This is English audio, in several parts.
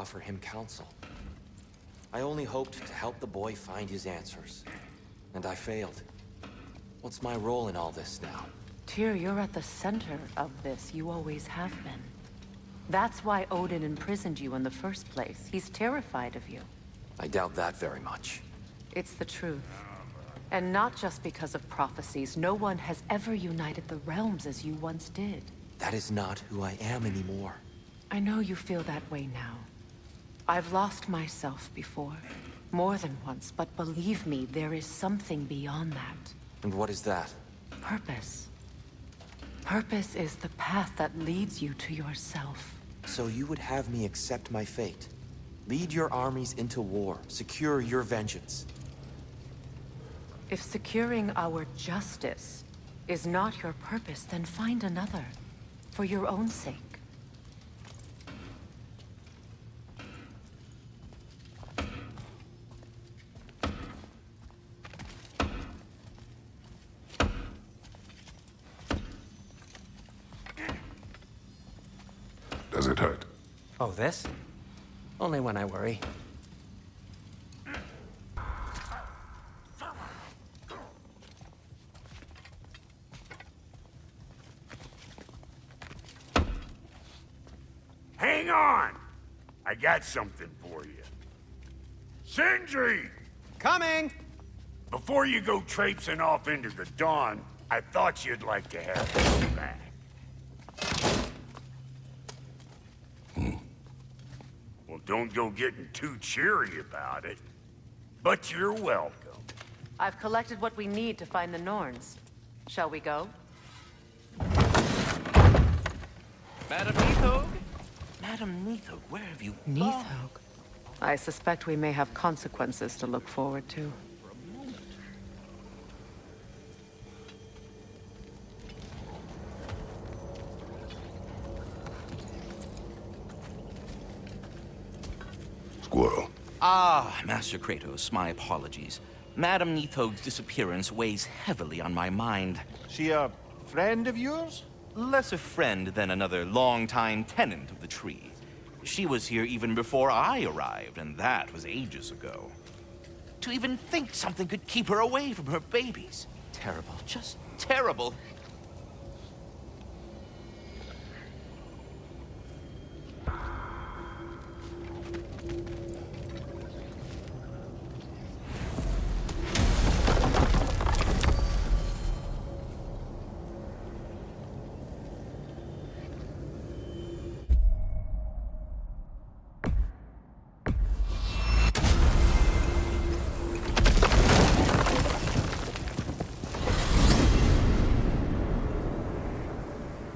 offer him counsel. I only hoped to help the boy find his answers. And I failed. What's my role in all this now? Tyr, you're at the center of this. You always have been. That's why Odin imprisoned you in the first place. He's terrified of you. I doubt that very much. It's the truth. And not just because of prophecies. No one has ever united the realms as you once did. That is not who I am anymore. I know you feel that way now. I've lost myself before. More than once, but believe me, there is something beyond that. And what is that? Purpose. Purpose is the path that leads you to yourself. So you would have me accept my fate? Lead your armies into war, secure your vengeance. If securing our justice is not your purpose, then find another. For your own sake. Does it hurt? Oh, this? Only when I worry. Hang on! I got something for you. Sindri! Coming! Before you go traipsing off into the dawn, I thought you'd like to have this back. Well, don't go getting too cheery about it. But you're welcome. I've collected what we need to find the Norns. Shall we go? Madam Nithog? Madam Nithog, where have you gone? Nithog. I suspect we may have consequences to look forward to. Squirrel. Ah, Master Kratos, my apologies. Madam Nithog's disappearance weighs heavily on my mind. She a friend of yours? Less a friend than another longtime tenant of the tree. She was here even before I arrived, and that was ages ago. To even think something could keep her away from her babies. Terrible, just terrible.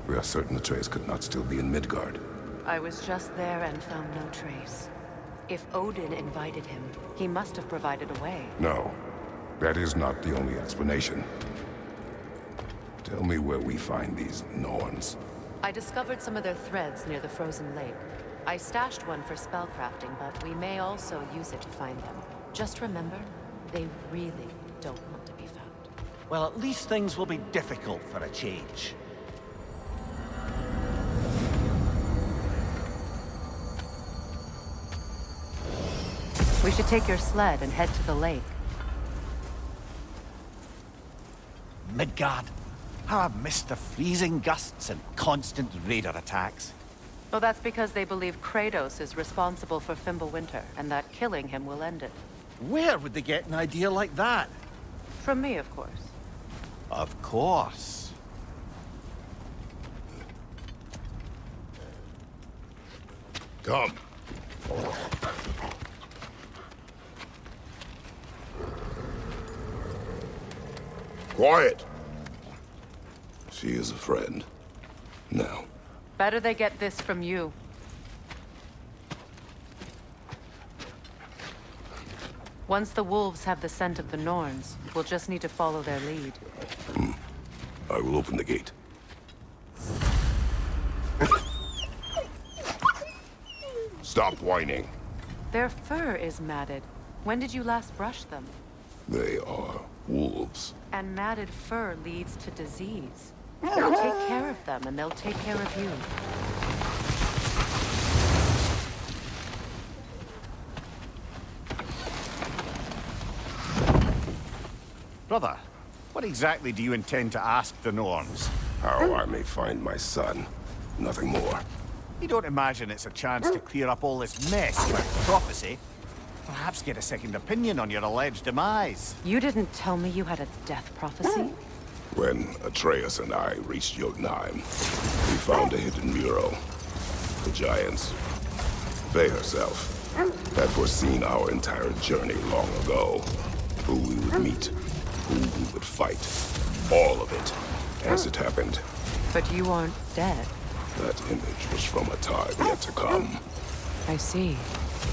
We are certain Atreus could not still be in Midgard. I was just there and found no trace. If Odin invited him, he must have provided a way. No, that is not the only explanation. Tell me where we find these Norns. I discovered some of their threads near the frozen lake. I stashed one for spellcrafting, but we may also use it to find them. Just remember, they really don't want to be found. Well, at least things will be difficult for a change. We should take your sled and head to the lake. Midgard. How I've missed the freezing gusts and constant raider attacks. Well, that's because they believe Kratos is responsible for Fimbulwinter, and that killing him will end it. Where would they get an idea like that? From me, of course. Of course. Come. Quiet. She is a friend. Now. Better they get this from you. Once the wolves have the scent of the Norns, we'll just need to follow their lead. I will open the gate. Stop whining. Their fur is matted. When did you last brush them? They are wolves. And matted fur leads to disease. Take care of them, and they'll take care of you. Brother, what exactly do you intend to ask the Norns? How I may find my son. Nothing more. You don't imagine it's a chance to clear up all this mess about prophecy? Perhaps get a second opinion on your alleged demise. You didn't tell me you had a death prophecy? When Atreus and I reached Jotunheim, we found a hidden mural. The giants, they herself, had foreseen our entire journey long ago. Who we would meet, who we would fight. All of it, as it happened. But you aren't dead. That image was from a time yet to come. I see.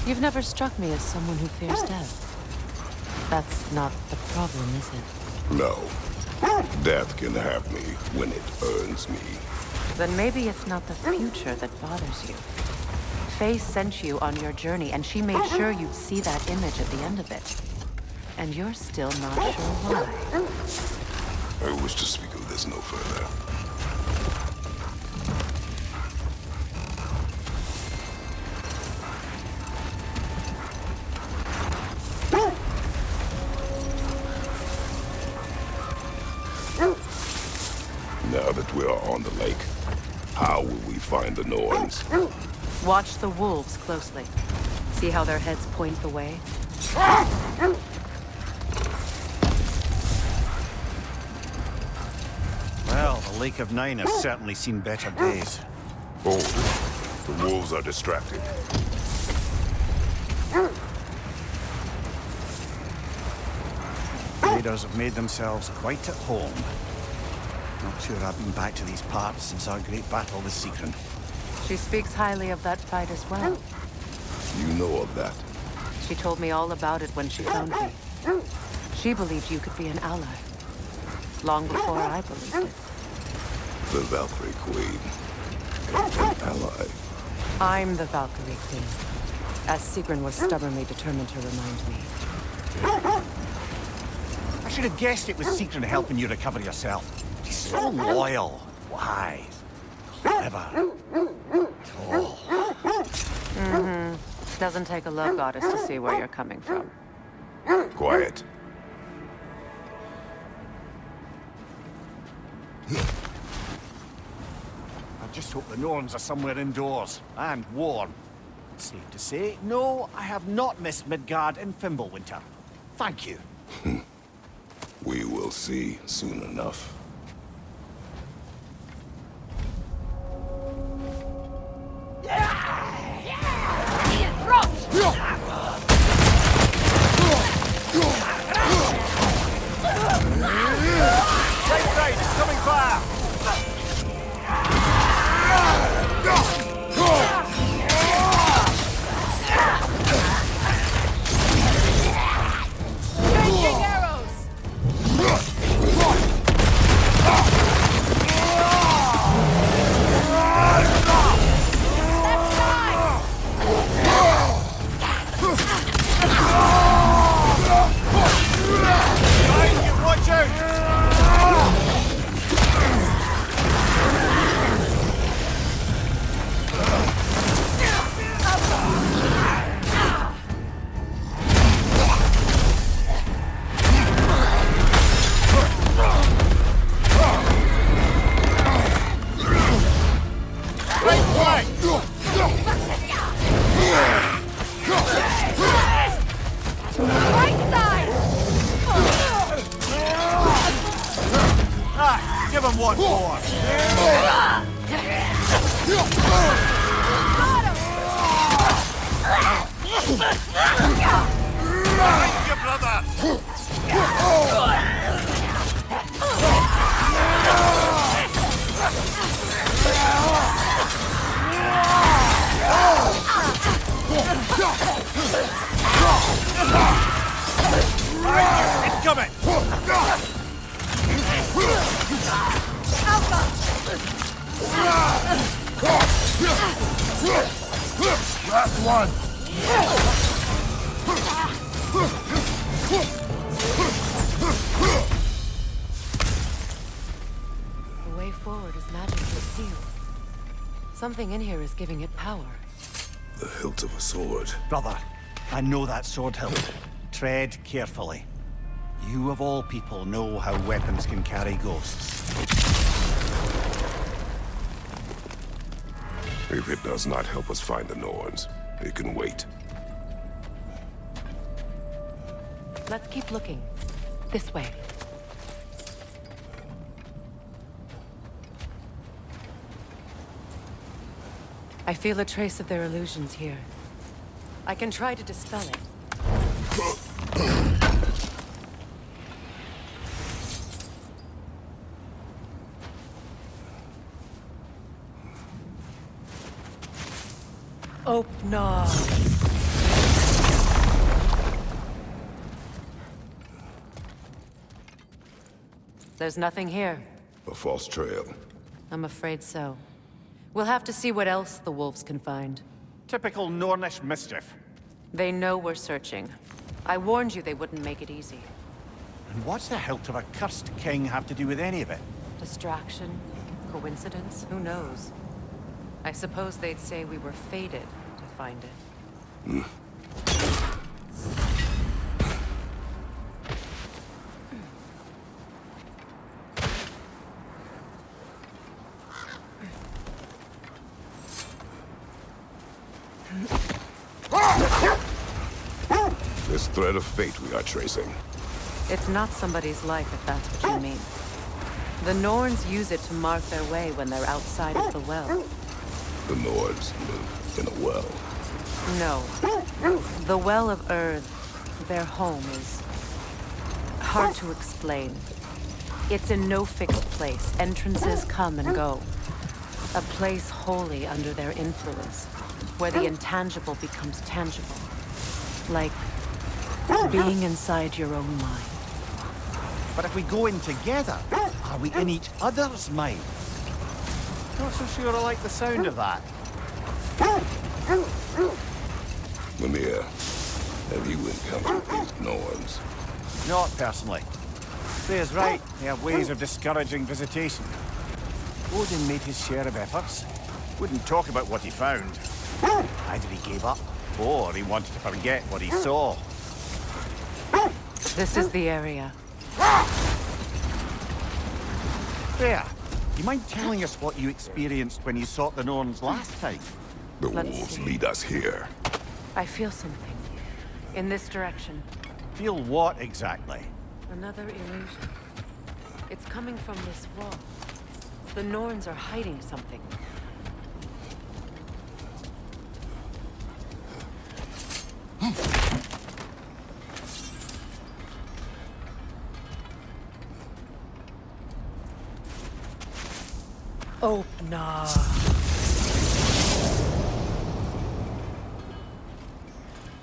You've never struck me as someone who fears death. That's not the problem, is it? No. Death can have me when it earns me. Then maybe it's not the future that bothers you. Faye sent you on your journey, and she made sure you'd see that image at the end of it. And you're still not sure why. I wish to speak of this no further. Now that we are on the lake, how will we find the Norns? Watch the wolves closely. See how their heads point the way? Well, the Lake of Nine has certainly seen better days. Hold it. The wolves are distracted. Raiders have made themselves quite at home. Not sure I've been back to these parts since our great battle with Sigrun. She speaks highly of that fight as well. You know of that? She told me all about it when she found me. She believed you could be an ally. Long before I believed it. The Valkyrie Queen. An ally. I'm the Valkyrie Queen. As Sigrun was stubbornly determined to remind me. I should have guessed it was Sigrun helping you recover yourself. She's so loyal, wise, clever, tall. Doesn't take a love goddess to see where you're coming from. Quiet. I just hope the Norns are somewhere indoors and warm. Safe to say, no, I have not missed Midgard in Fimbulwinter. Thank you. We will see soon enough. Right, it's coming fire! Changing arrows! Watch out! Give him one more. Thank you, brother. It's coming. Last one! The way forward is magically sealed. Something in here is giving it power. The hilt of a sword. Brother, I know that sword hilt. Tread carefully. You of all people know how weapons can carry ghosts. If it does not help us find the Norns, it can wait. Let's keep looking. This way. I feel a trace of their illusions here. I can try to dispel it. Open. There's nothing here. A false trail. I'm afraid so. We'll have to see what else the wolves can find. Typical Nornish mischief. They know we're searching. I warned you they wouldn't make it easy. And what's the hilt of a cursed king have to do with any of it? Distraction? Coincidence? Who knows? I suppose they'd say we were fated to find it. This thread of fate we are tracing. It's not somebody's life, if that's what you mean. The Norns use it to mark their way when they're outside of the well. The Nords live in a well. No. The Well of Earth, their home, is hard to explain. It's in no fixed place. Entrances come and go. A place wholly under their influence, where the intangible becomes tangible. Like being inside your own mind. But if we go in together, are we in each other's mind? Not so sure I like the sound of that. Mimir, have you encountered these Norns? Not personally. Freya's right. They have ways of discouraging visitation. Odin made his share of efforts. Wouldn't talk about what he found. Either he gave up, or he wanted to forget what he saw. This is the area. Freya, you mind telling us what you experienced when you sought the Norns last time? The Let's wolves see. lead us here. I feel something. In this direction. Feel what exactly? Another illusion. It's coming from this wall. The Norns are hiding something. Open up.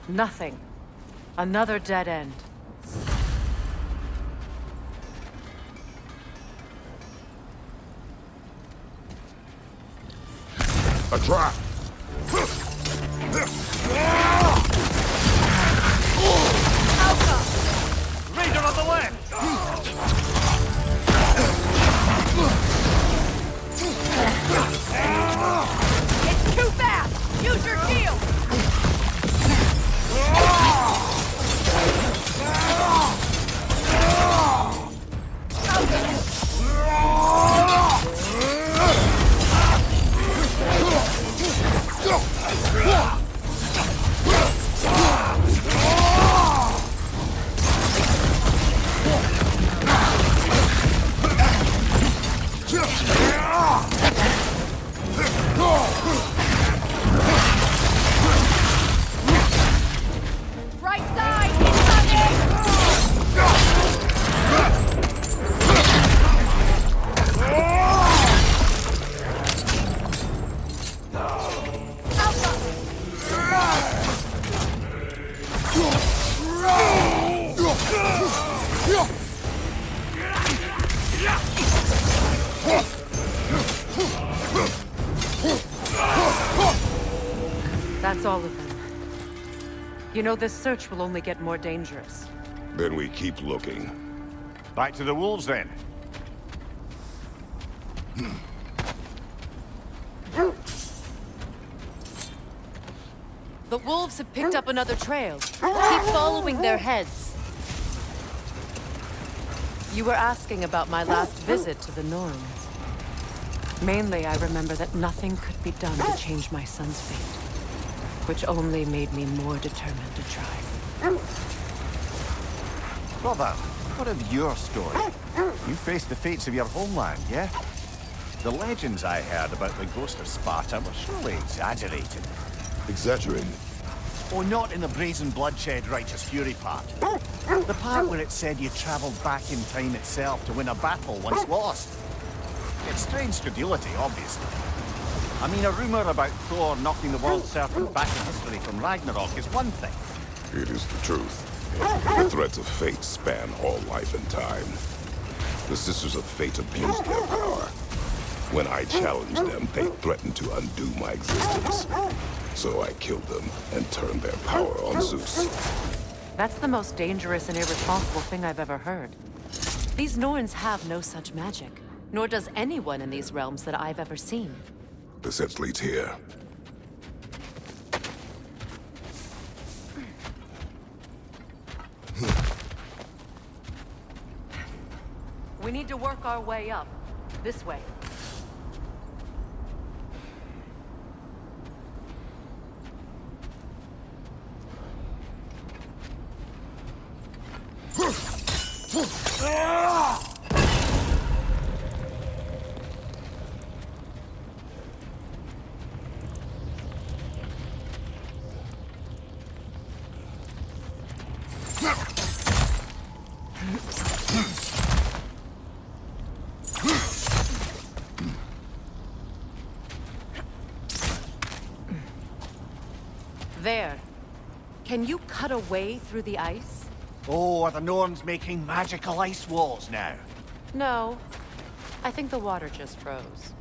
Nothing. Another dead end. A trap! Raider on the left! It's too fast! Use your shield! Right side! That's all of them. You know, this search will only get more dangerous. Then we keep looking. Back to the wolves then. The wolves have picked up another trail. Keep following their heads. You were asking about my last visit to the Norns. Mainly, I remember that nothing could be done to change my son's fate, which only made me more determined to try. Brother, what of your story? You faced the fates of your homeland, yeah? The legends I heard about the ghost of Sparta were surely exaggerated. Exaggerated? Oh, not in the brazen bloodshed righteous fury part. The part where it said you traveled back in time itself to win a battle once lost. It's strange credulity, obviously. I mean, a rumor about Thor knocking the world serpent back in history from Ragnarok is one thing. It is the truth. The threats of fate span all life and time. The Sisters of Fate abused their power. When I challenged them, they threatened to undo my existence. So I killed them and turned their power on Zeus. That's the most dangerous and irresponsible thing I've ever heard. These Norns have no such magic, nor does anyone in these realms that I've ever seen. The sense leads here. We need to work our way up. This way. There. Can you cut a way through the ice? Oh, are the Norns making magical ice walls now? No. I think the water just froze.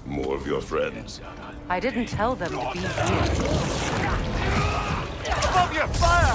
More of your friends. I didn't tell them to be here. Above your fire!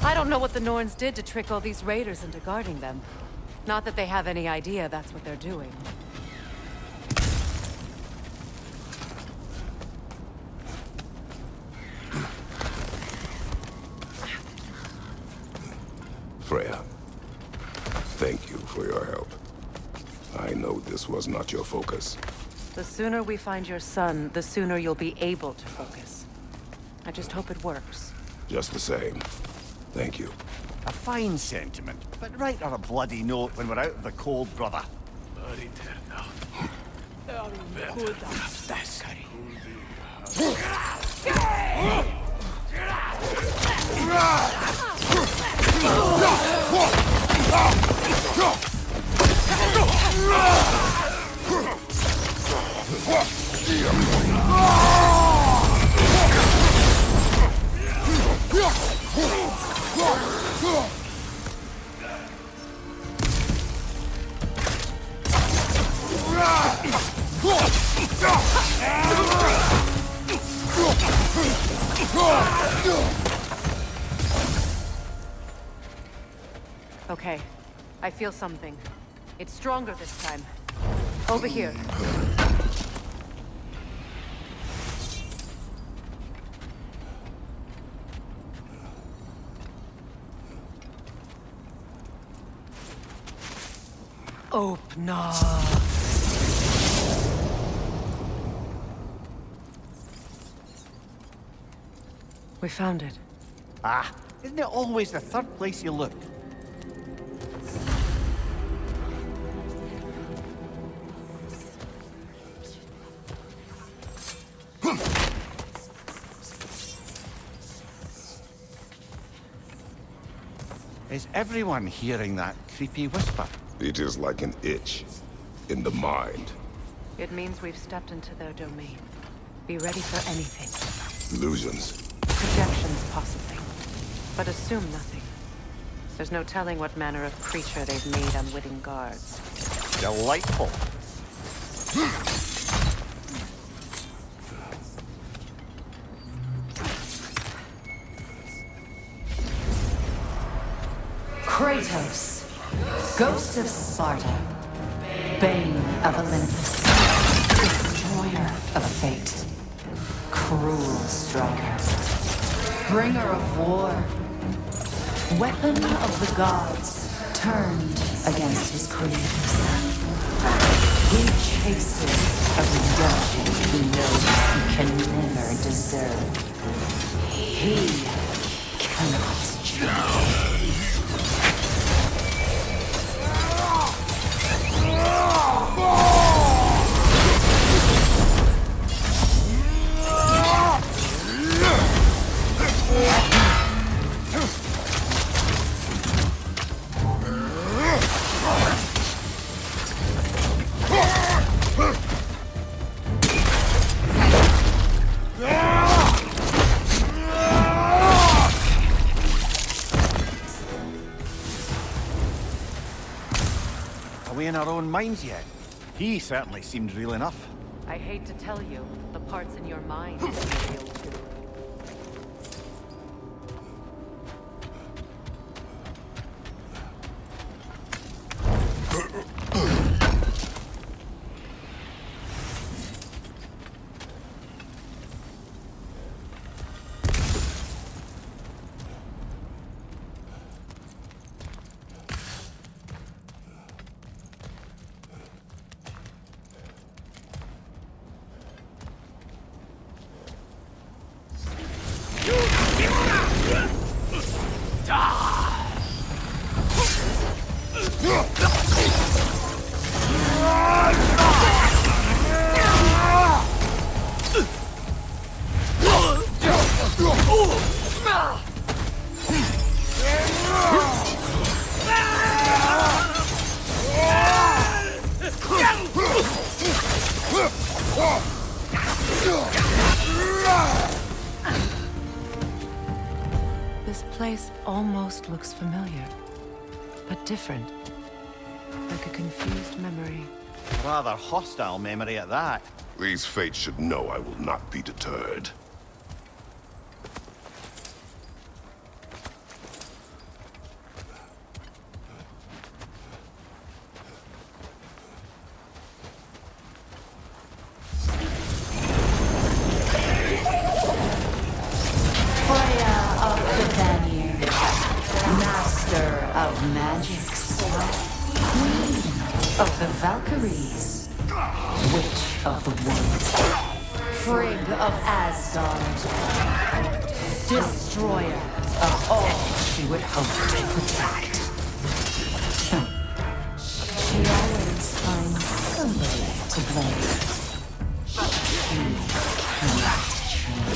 I don't know what the Norns did to trick all these raiders into guarding them. Not that they have any idea that's what they're doing. Freya, thank you for your help. I know this was not your focus. The sooner we find your son, the sooner you'll be able to focus. I just hope it works. Just the same. Thank you. A fine sentiment, but write her a bloody note when we're out of the cold, brother. Okay, I feel something. It's stronger this time. Over here. Open. We found it. Ah, isn't it always the third place you look? Is everyone hearing that creepy whisper? It is like an itch in the mind. It means we've stepped into their domain. Be ready for anything. Illusions. Projections, possibly. But assume nothing. There's no telling what manner of creature they've made unwitting guards. Delightful. Kratos, Ghost of Sparta, Bane of Olympus, Destroyer of Fate, Cruel Striker, Bringer of War, Weapon of the Gods, turned against his creators. He chases a redemption he knows he can never deserve. He cannot change. Are we in our own minds yet? He certainly seemed real enough. I hate to tell you, the parts in your mind seem real too. This place almost looks familiar, but different. Like a confused memory. A rather hostile memory at that. These fates should know I will not be deterred. Of the Valkyries, Witch of the Woods, Frigg of Asgard, Destroyer of all she would hope to protect. She always finds somebody to blame. She cannot change.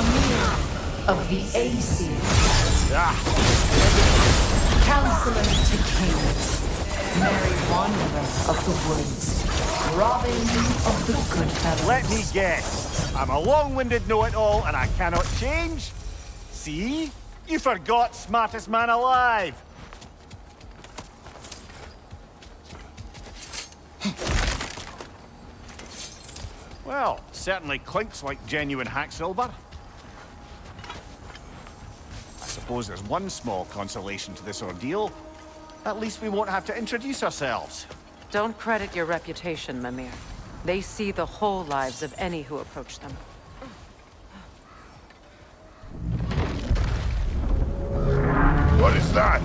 Mimir of the Aesir. Counselor to kings. Merry wanderer of the woods. Robin of the good fellows. Let me guess. I'm a long-winded know-it-all and I cannot change? See? You forgot smartest man alive. Well, certainly clinks like genuine hack silver. I suppose there's one small consolation to this ordeal. At least we won't have to introduce ourselves. Don't credit your reputation, Mimir. They see the whole lives of any who approach them. What is that?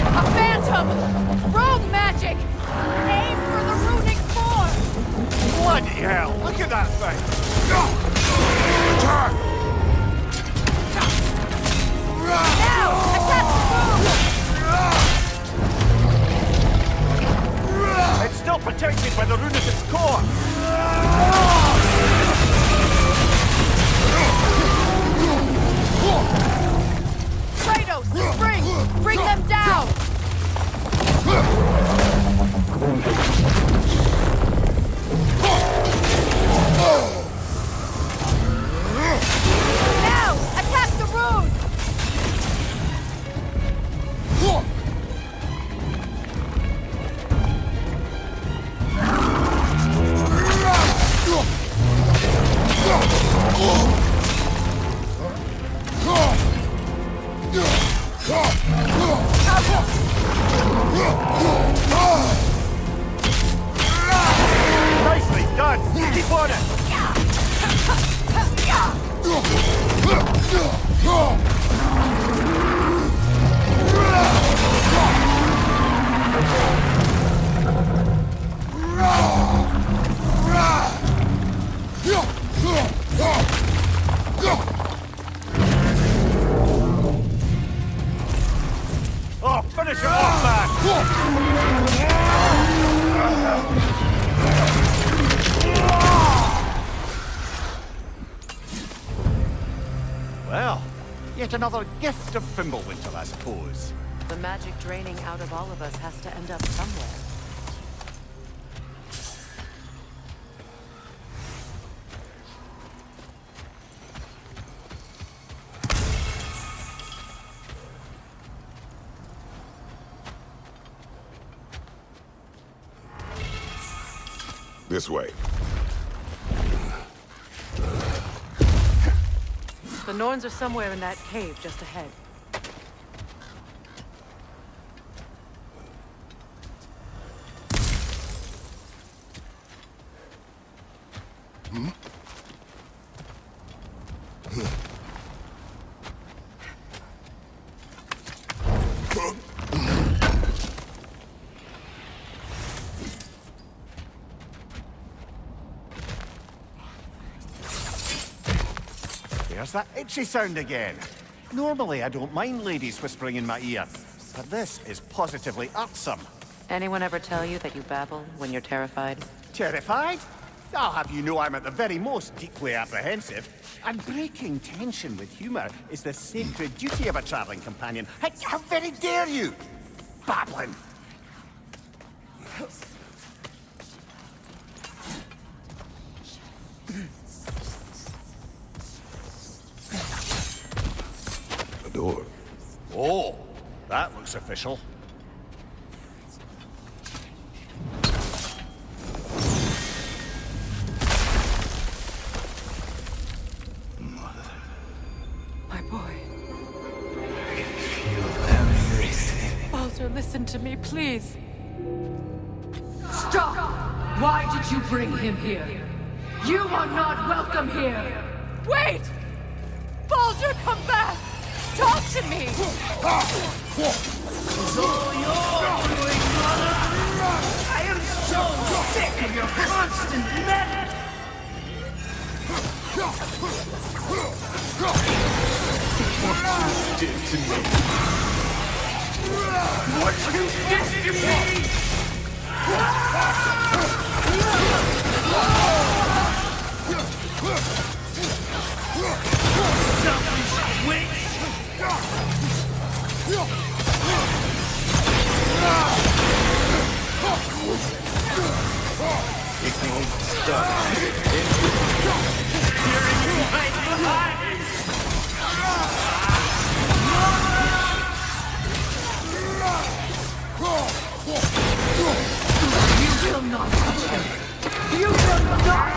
A phantom! Rogue magic! Aim for the runic core! Bloody hell! Look at that thing! Attack! Now! Attack the It's still protected by the rune at its core! Kratos! Spring! Bring them down! Now! Attack the rune! Nicely done! Keep on it! Oh, finish it off, man! Well, yet another gift of Fimbulwinter, I suppose. The magic draining out of all of us has to end up somewhere. This way. The Norns are somewhere in that cave just ahead. There's that itchy sound again. Normally, I don't mind ladies whispering in my ear, but this is positively irksome. Anyone ever tell you that you babble when you're terrified? Terrified? I'll have you know I'm at the very most deeply apprehensive. And breaking tension with humor is the sacred duty of a traveling companion. How very dare you? Babbling. The door. Oh, that looks official. My boy. I can feel everything. Baldur, listen to me, please. Stop! Why did you bring him here? You are not welcome here! Wait! Baldur, come back! Talk to me! I am so sick of your constant meddling! What you did to me. What you did to me! You will not touch him. You will not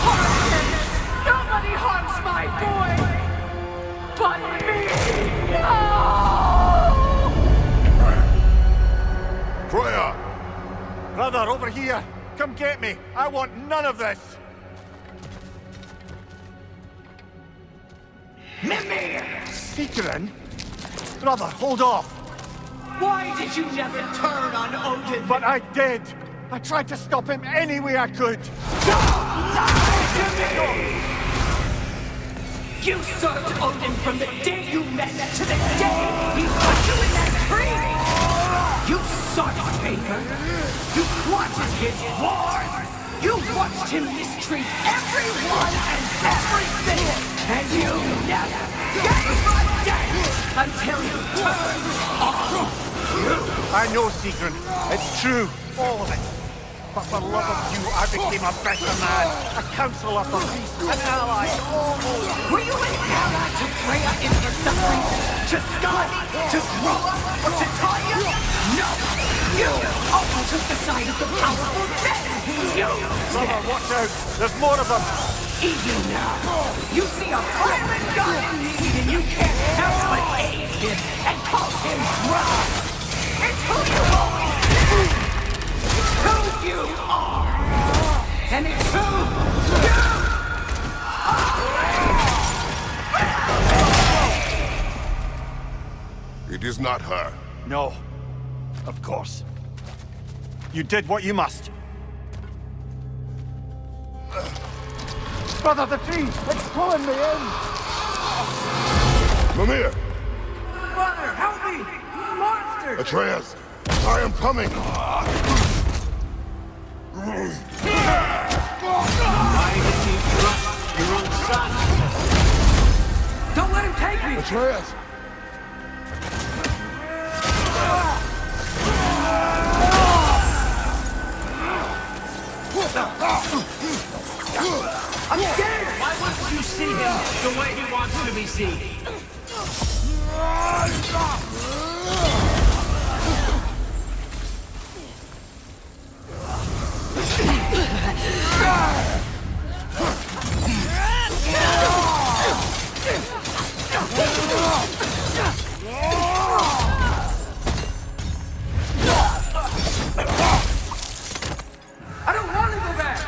harm him. Nobody harms my boy. But me. No! Freya! Brother, over here! Come get me! I want none of this! Mimir! Sigrun? Brother, hold off! Why did you never turn on Odin? But I did! I tried to stop him any way I could! Don't lie to me! You served Odin from the day you met to the day he put you in that tree! You sought favor! You plotted his wars! You watched him mistreat everyone and everything! And you never gave a damn until you turned on you! I know, Sigrun. It's true. All of it. But for love of you, I became a better man. A counselor for peace. An ally. Almost. Were you an ally to Freya in her suffering? To Skadi? To Groa? Or to Tanya? No! You also took the side of the powerful men! You! Brother, watch out. There's more of them. Easy now! You see a flaming god in need and you can't help but aid him and call him wrong! It's who you always been! It's who you are! And it's who you are! It is not her. No. Of course. You did what you must. Brother, the tree! It's pulling me in! Mimir! Brother, help me! Monster! Atreus! I am coming! Why didn't you trust your own son? Don't let him take me! Atreus! I'm scared! Why wouldn't you see him the way he wants to be seen? I don't want to go back!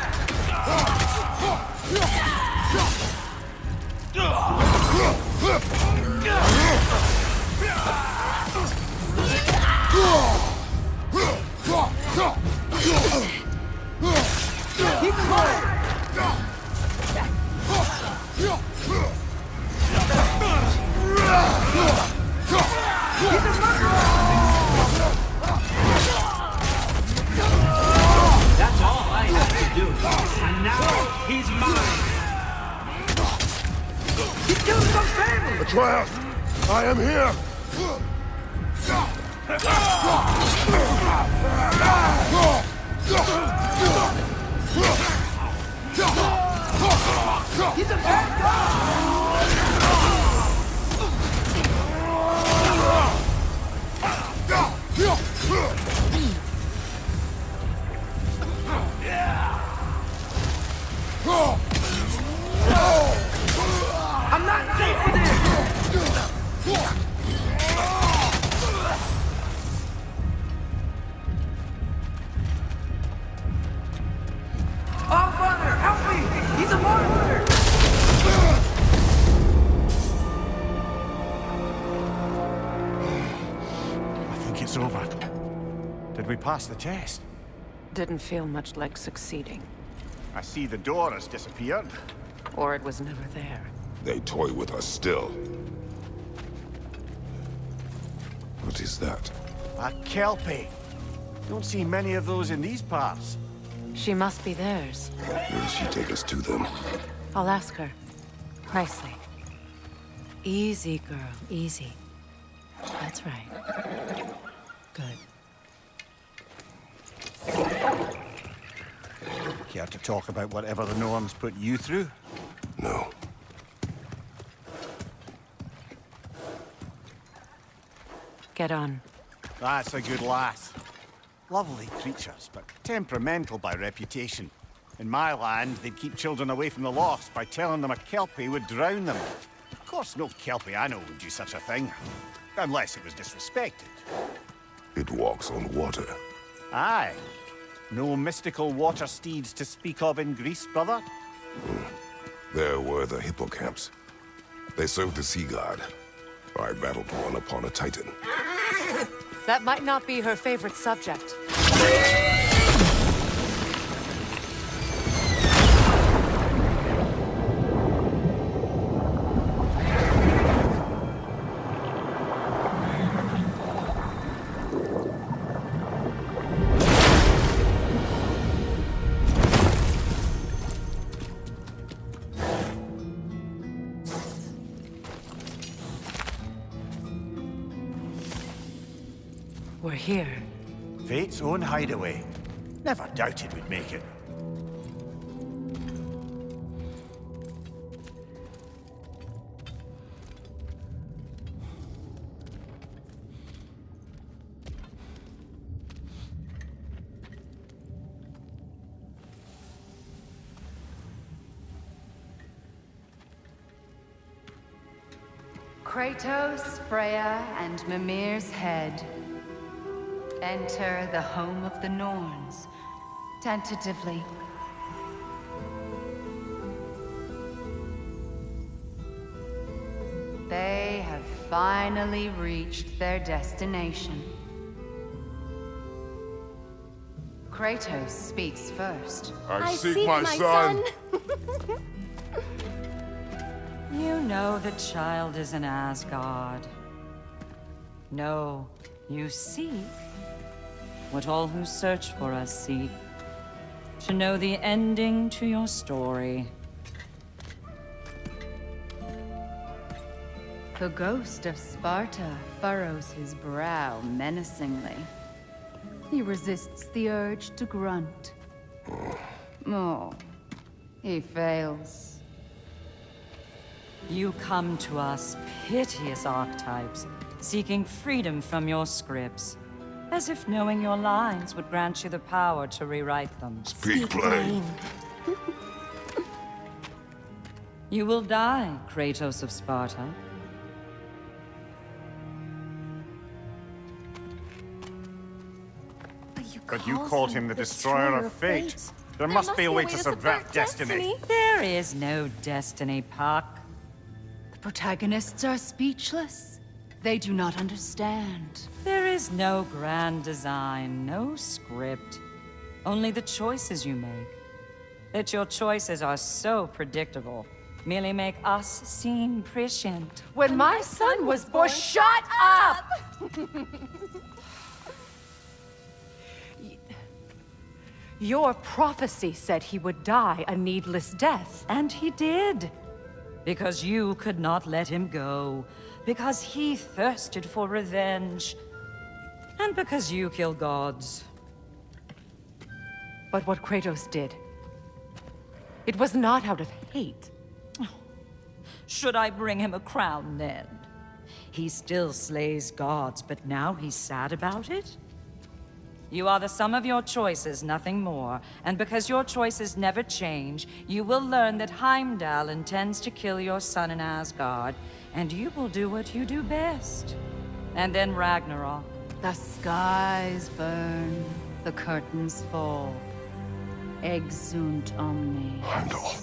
Keep him alive! He's a murderer! That's all I have to do. And now he's mine. He killed some family! Atreus! I am here! He's a bad guy! I'm not safe with him! Oh, Father, help me! He's a monster! I think it's over. Did we pass the test? Didn't feel much like succeeding. I see the door has disappeared. Or it was never there. They toy with us still. What is that? A Kelpie. Don't see many of those in these parts. She must be theirs. Will she take us to them? I'll ask her. Nicely. Easy, girl. Easy. That's right. Good. Care to talk about whatever the Norns put you through? No. Get on. That's a good lass. Lovely creatures, but temperamental by reputation. In my land, they'd keep children away from the lost by telling them a Kelpie would drown them. Of course, no Kelpie I know would do such a thing. Unless it was disrespected. It walks on water. Aye. No mystical water steeds to speak of in Greece, brother? There were the hippocamps. They served the sea god. I battled one upon a titan. That might not be her favorite subject. We're here. Fate's own hideaway. Never doubted we'd make it. Kratos, Freya, and Mimir's head. Enter the home of the Norns, tentatively. They have finally reached their destination. Kratos speaks first. I seek my son! You know the child is in Asgard. No, you seek what all who search for us seek. To know the ending to your story. The ghost of Sparta furrows his brow menacingly. He resists the urge to grunt. Oh, he fails. You come to us, piteous archetypes, seeking freedom from your scripts. As if knowing your lines would grant you the power to rewrite them. Speak plain. You will die, Kratos of Sparta. But you called him the destroyer of fate. There must be a way to subvert destiny. There is no destiny, Puck. The protagonists are speechless. They do not understand. There is no grand design, no script. Only the choices you make. That your choices are so predictable, merely make us seem prescient. When my son was born, shut up! Your prophecy said he would die a needless death. And he did. Because you could not let him go. Because he thirsted for revenge. And because you kill gods. But what Kratos did, it was not out of hate. Should I bring him a crown then? He still slays gods, but now he's sad about it? You are the sum of your choices, nothing more. And because your choices never change, you will learn that Heimdall intends to kill your son in Asgard, and you will do what you do best. And then Ragnarok. The skies burn, the curtains fall. Exunt omnes. Heimdall.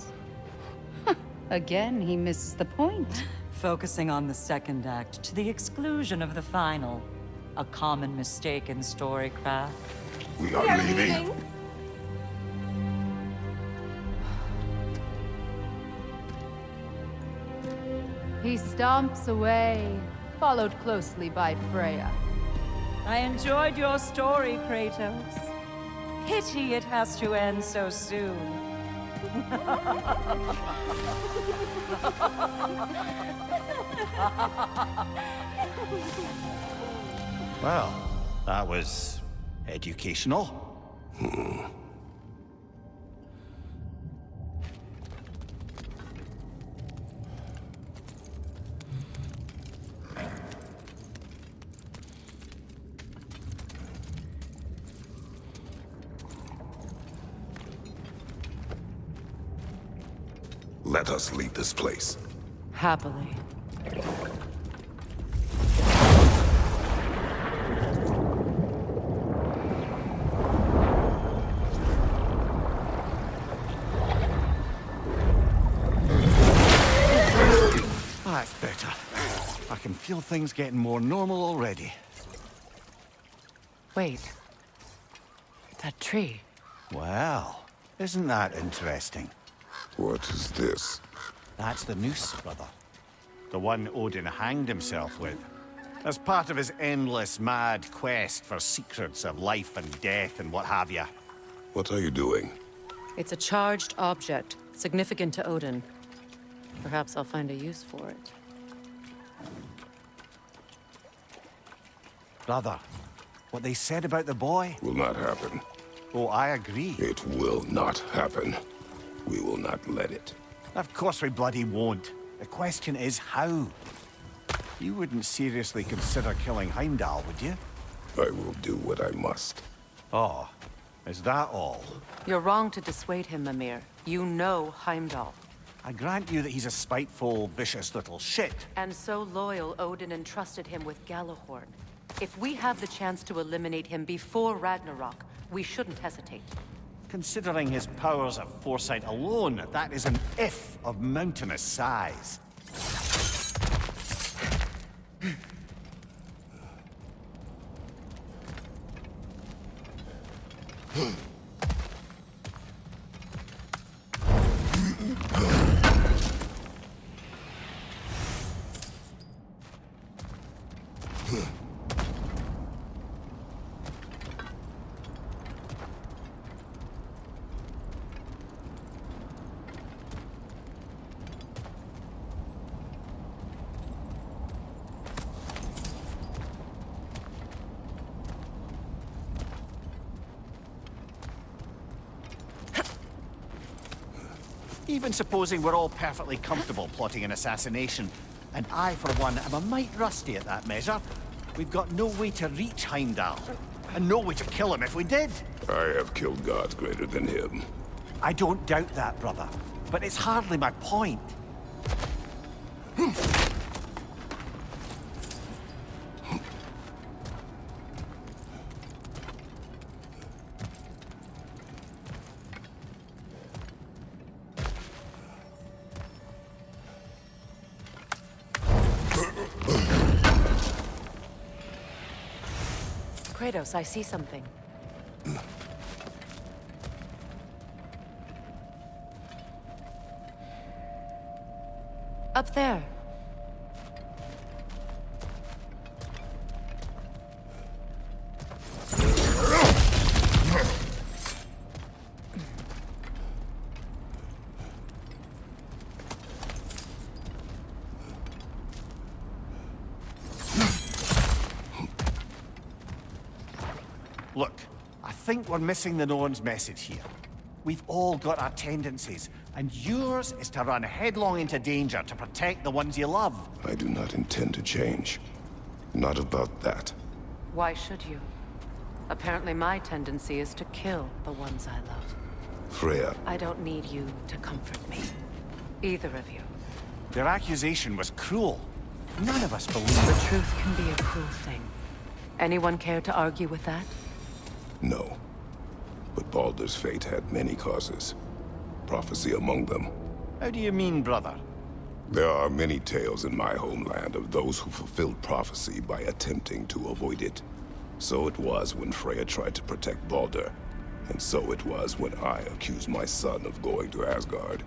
Again, he misses the point. Focusing on the second act to the exclusion of the final. A common mistake in storycraft. We are leaving. He stomps away, followed closely by Freya. I enjoyed your story, Kratos. Pity it has to end so soon. Well, that was educational. Let us leave this place. Happily. That's better. I can feel things getting more normal already. Wait. That tree. Well, isn't that interesting? What is this? That's the noose, brother. The one Odin hanged himself with. As part of his endless, mad quest for secrets of life and death and what have you. What are you doing? It's a charged object, significant to Odin. Perhaps I'll find a use for it. Brother, what they said about the boy? Will not happen. Oh, I agree. It will not happen. We will not let it. Of course we bloody won't. The question is how? You wouldn't seriously consider killing Heimdall, would you? I will do what I must. Oh, is that all? You're wrong to dissuade him, Mimir. You know Heimdall. I grant you that he's a spiteful, vicious little shit. And so loyal, Odin entrusted him with Galahorn. If we have the chance to eliminate him before Ragnarok, we shouldn't hesitate. Considering his powers of foresight alone, that is an if of mountainous size. Even supposing we're all perfectly comfortable plotting an assassination, and I, for one, am a mite rusty at that measure, we've got no way to reach Heimdall, and no way to kill him if we did. I have killed gods greater than him. I don't doubt that, brother, but it's hardly my point. Kratos, I see something. Up there. Look, I think we're missing the Norn's message here. We've all got our tendencies, and yours is to run headlong into danger to protect the ones you love. I do not intend to change. Not about that. Why should you? Apparently my tendency is to kill the ones I love. Freya. I don't need you to comfort me. Either of you. Their accusation was cruel. None of us believe The it. truth can be a cruel thing. Anyone care to argue with that? No. But Baldur's fate had many causes. Prophecy among them. How do you mean, brother? There are many tales in my homeland of those who fulfilled prophecy by attempting to avoid it. So it was when Freya tried to protect Baldur. And so it was when I accused my son of going to Asgard.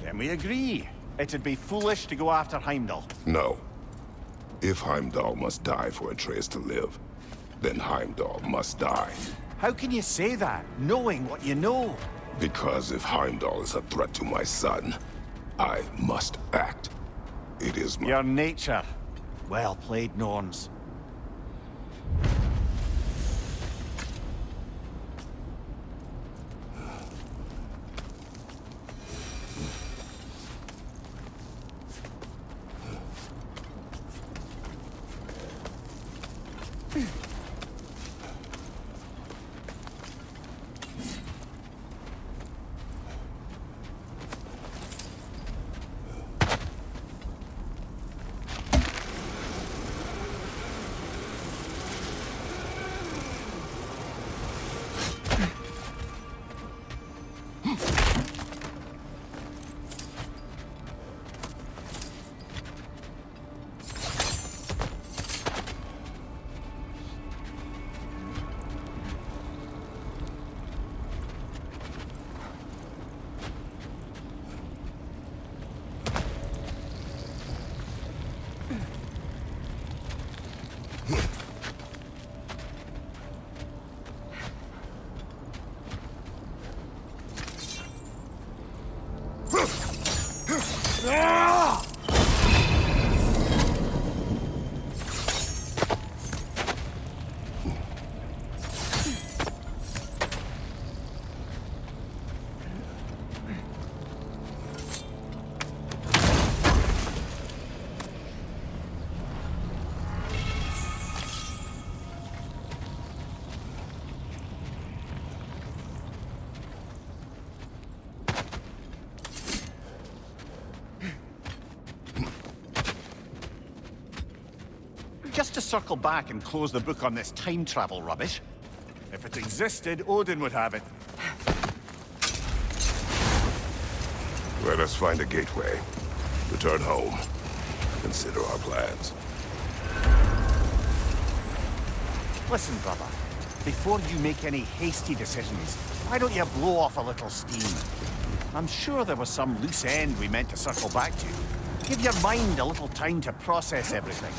Then we agree. It'd be foolish to go after Heimdall. No. If Heimdall must die for Atreus to live, then Heimdall must die. How can you say that, knowing what you know? Because if Heimdall is a threat to my son, I must act. It is my... Your nature. Well played, Norns. Just to circle back and close the book on this time travel rubbish. If it existed, Odin would have it. Let us find a gateway. Return home. Consider our plans. Listen, brother. Before you make any hasty decisions, why don't you blow off a little steam? I'm sure there was some loose end we meant to circle back to. Give your mind a little time to process everything.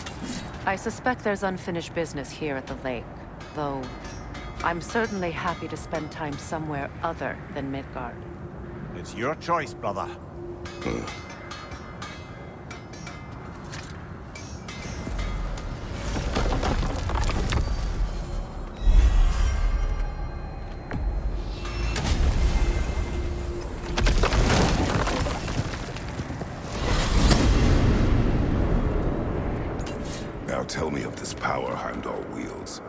I suspect there's unfinished business here at the lake, though I'm certainly happy to spend time somewhere other than Midgard. It's your choice, brother. Now tell me of this power Heimdall wields.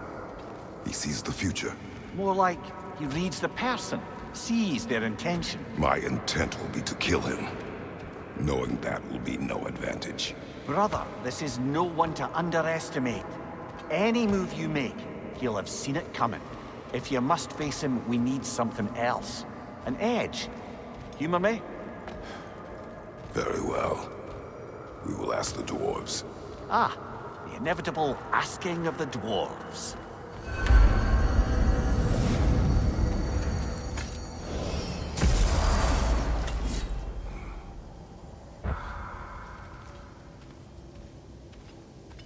He sees the future. More like he reads the person, sees their intention. My intent will be to kill him. Knowing that will be no advantage. Brother, this is no one to underestimate. Any move you make, he'll have seen it coming. If you must face him, we need something else. An edge. Humor me? Very well. We will ask the dwarves. Ah, the inevitable asking of the dwarves.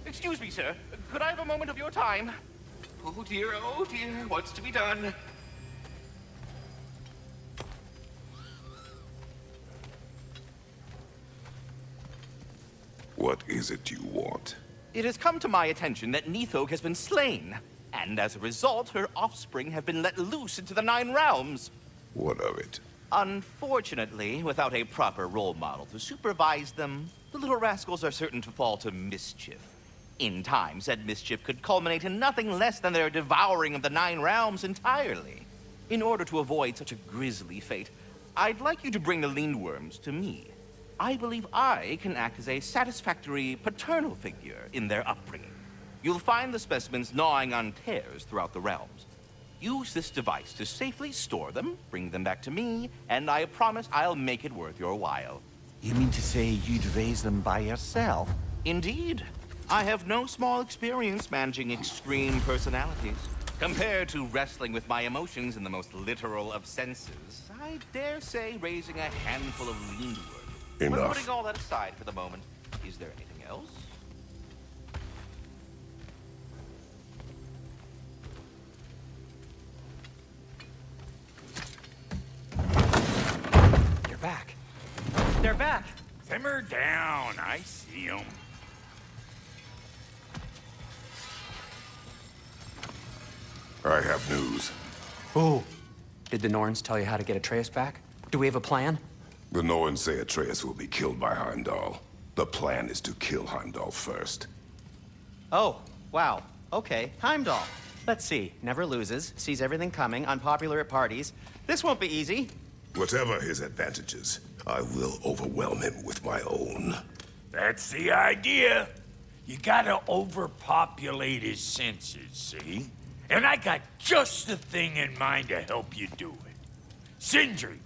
Excuse me, sir. Could I have a moment of your time? Oh dear, what's to be done? What is it you want? It has come to my attention that Nithog has been slain, and as a result, her offspring have been let loose into the Nine Realms. What of it? Unfortunately, without a proper role model to supervise them, the little rascals are certain to fall to mischief. In time, said mischief could culminate in nothing less than their devouring of the Nine Realms entirely. In order to avoid such a grisly fate, I'd like you to bring the Lindworms to me. I believe I can act as a satisfactory paternal figure in their upbringing. You'll find the specimens gnawing on tears throughout the realms. Use this device to safely store them, bring them back to me, and I promise I'll make it worth your while. You mean to say you'd raise them by yourself? Indeed. I have no small experience managing extreme personalities. Compared to wrestling with my emotions in the most literal of senses, I dare say raising a handful of Lindworms. But Enough. putting all that aside for the moment, is there anything else? They're back. They're back! Simmer down, I see 'em. I have news. Oh. Did the Norns tell you how to get Atreus back? Do we have a plan? The Norns say Atreus will be killed by Heimdall. The plan is to kill Heimdall first. Oh, wow. Okay, Heimdall. Let's see. Never loses, sees everything coming, unpopular at parties. This won't be easy. Whatever his advantages, I will overwhelm him with my own. That's the idea. You gotta overpopulate his senses, see? And I got just the thing in mind to help you do it. Sindri,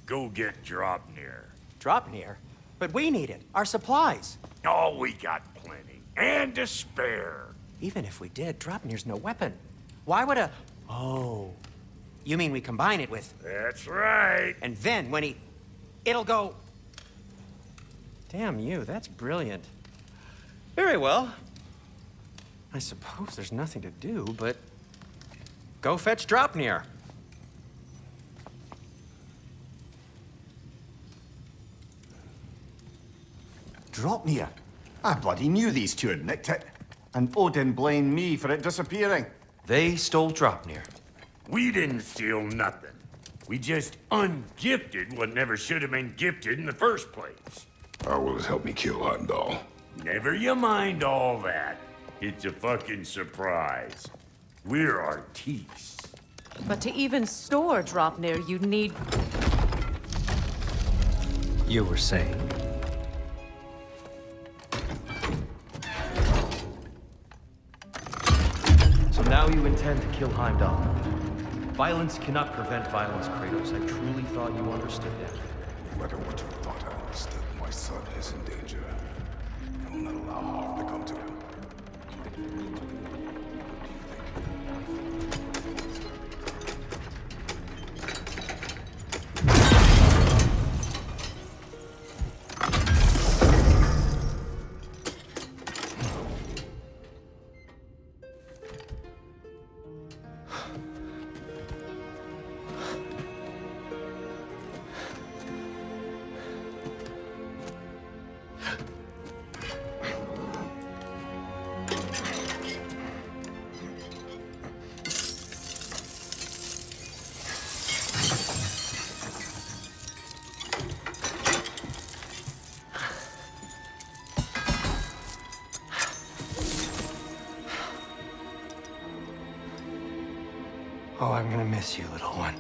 go get Draupnir. Draupnir? But we need it. Our supplies. Oh, we got plenty. And to spare. Even if we did, Draupnir's no weapon. Why would a... Oh. You mean we combine it with... That's right. And then when he... It'll go... Damn you, that's brilliant. Very well. I suppose there's nothing to do, but go fetch Draupnir. Draupnir? I bloody knew these two had nicked it. And Odin blamed me for it disappearing. They stole Draupnir. We didn't steal nothing. We just ungifted what never should have been gifted in the first place. How will it help me kill Heimdall? Never you mind all that. It's a fucking surprise. We're artistes. But to even store Draupnir, you'd need... You were saying? So now you intend to kill Heimdall. Violence cannot prevent violence, Kratos. I truly thought you understood that. No matter what you thought I understood, my son is in danger. I will not allow harm to come to him. Oh, I'm gonna miss you, little one.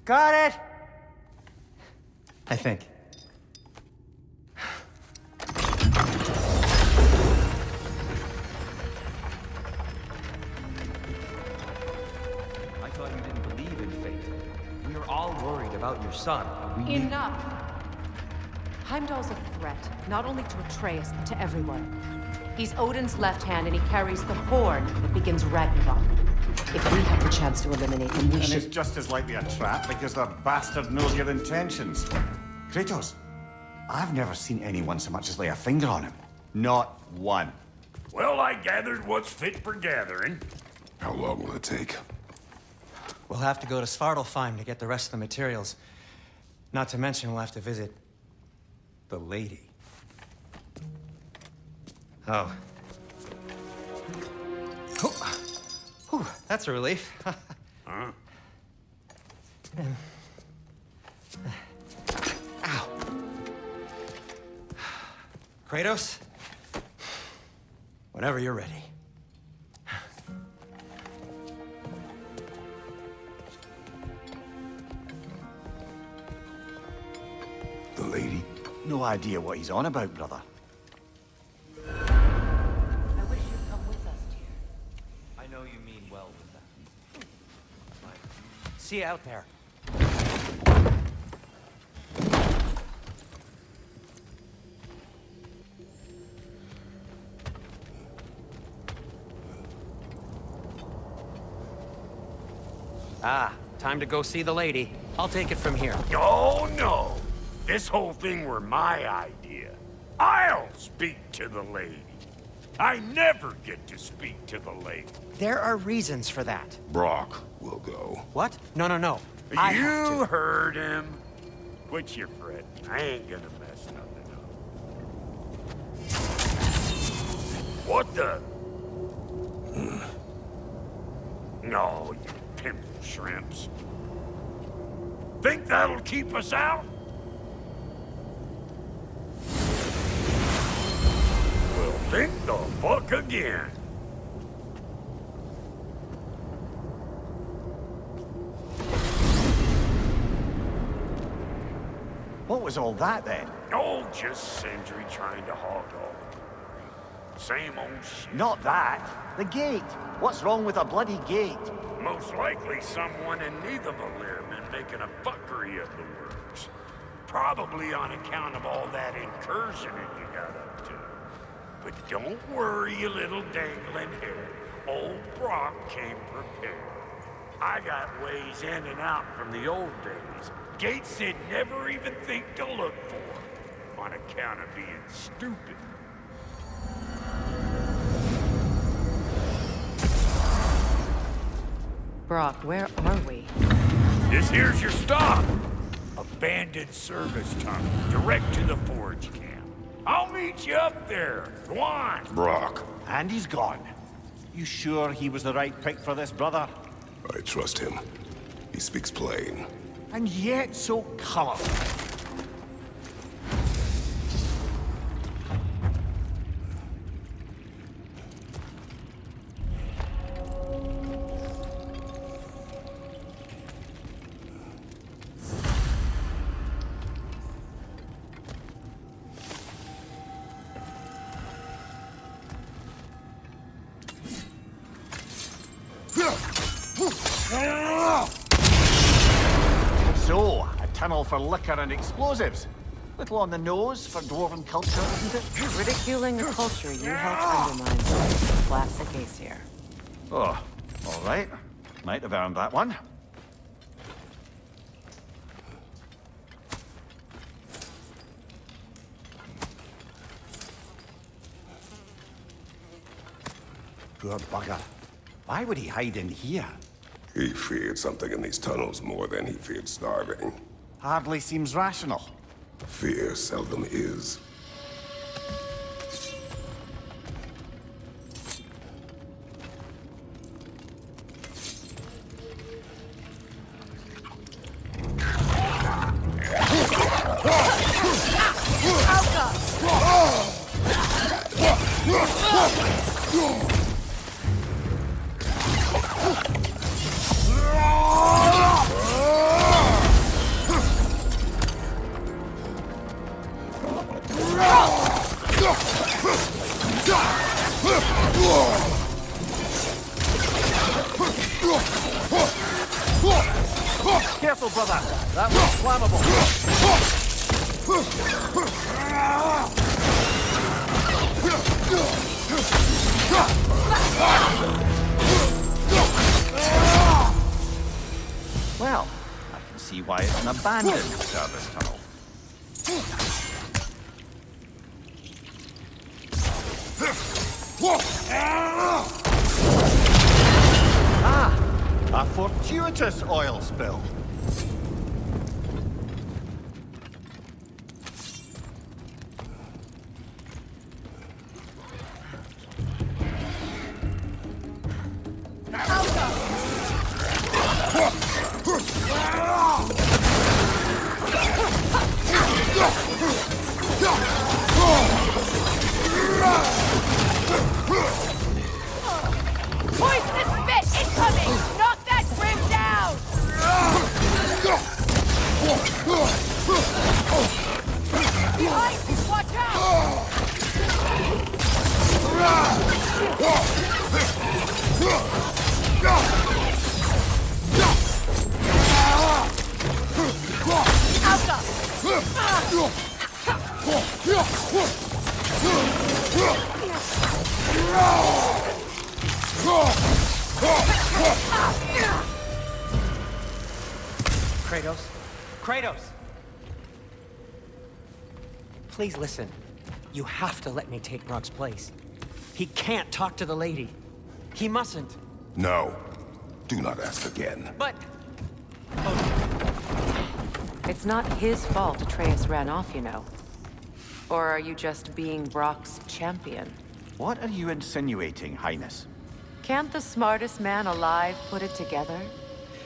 Got it! I think. I thought you didn't believe in fate. We are all worried about your son. We Enough! Heimdall's a threat, not only to Atreus, but to everyone. He's Odin's left hand, and he carries the horn that begins Ragnarok. If we have the chance to eliminate him, we And should... it's just as likely a trap because the bastard knows your intentions. Kratos, I've never seen anyone so much as lay a finger on him. Not one. Well, I gathered what's fit for gathering. How long will it take? We'll have to go to Svartalfheim to get the rest of the materials. Not to mention we'll have to visit the lady. Oh. Whew, that's a relief. Huh? Ow. Kratos? Whenever you're ready. The lady? No idea what he's on about, brother. I wish you'd come with us, dear. I know you mean well with that. See you out there. Ah, time to go see the lady. I'll take it from here. Oh, no. This whole thing were my idea. I'll speak to the lady. I never get to speak to the lady. There are reasons for that. Brock will go. What? No, no, no. I have You to. heard him. Quit your fretting. I ain't gonna mess nothing up. What the? No, you pimple shrimps. Think that'll keep us out? Well, think the fuck again. What was all that then? Oh, just Sindri trying to hog all the glory. Same old shit. Not that. The gate. What's wrong with a bloody gate? Most likely someone in Nidavellir been making a fuckery of the works. Probably on account of all that incursioning you got up to. But don't worry, you little dangling head. Old Brock came prepared. I got ways in and out from the old days. Gates they'd never even think to look for, on account of being stupid. Brock, where are we? This here's your stop. Abandoned service tunnel, direct to the forge camp. I'll meet you up there. Go on. Brock. And he's gone. You sure he was the right pick for this, brother? I trust him. He speaks plain. And yet so colorful. So, a tunnel for liquor and explosives. Little on the nose for dwarven culture, isn't it? Ridiculing a culture you helped undermine. Classic Aesir. Oh, all right. Might have earned that one. Poor bugger. Why would he hide in here? He feared something in these tunnels more than he feared starving. Hardly seems rational. Fear seldom is. Careful, brother. That was flammable. Well, I can see why it's an abandoned service tunnel. Ah! A fortuitous oil spill. Poisonous spit incoming! Knock that grim down! Behind you, watch Kratos? Kratos! Please listen. You have to let me take Brock's place. He can't talk to the lady. He mustn't. No. Do not ask again. But... It's not his fault Atreus ran off, you know. Or are you just being Brock's champion? What are you insinuating, Highness? Can't the smartest man alive put it together?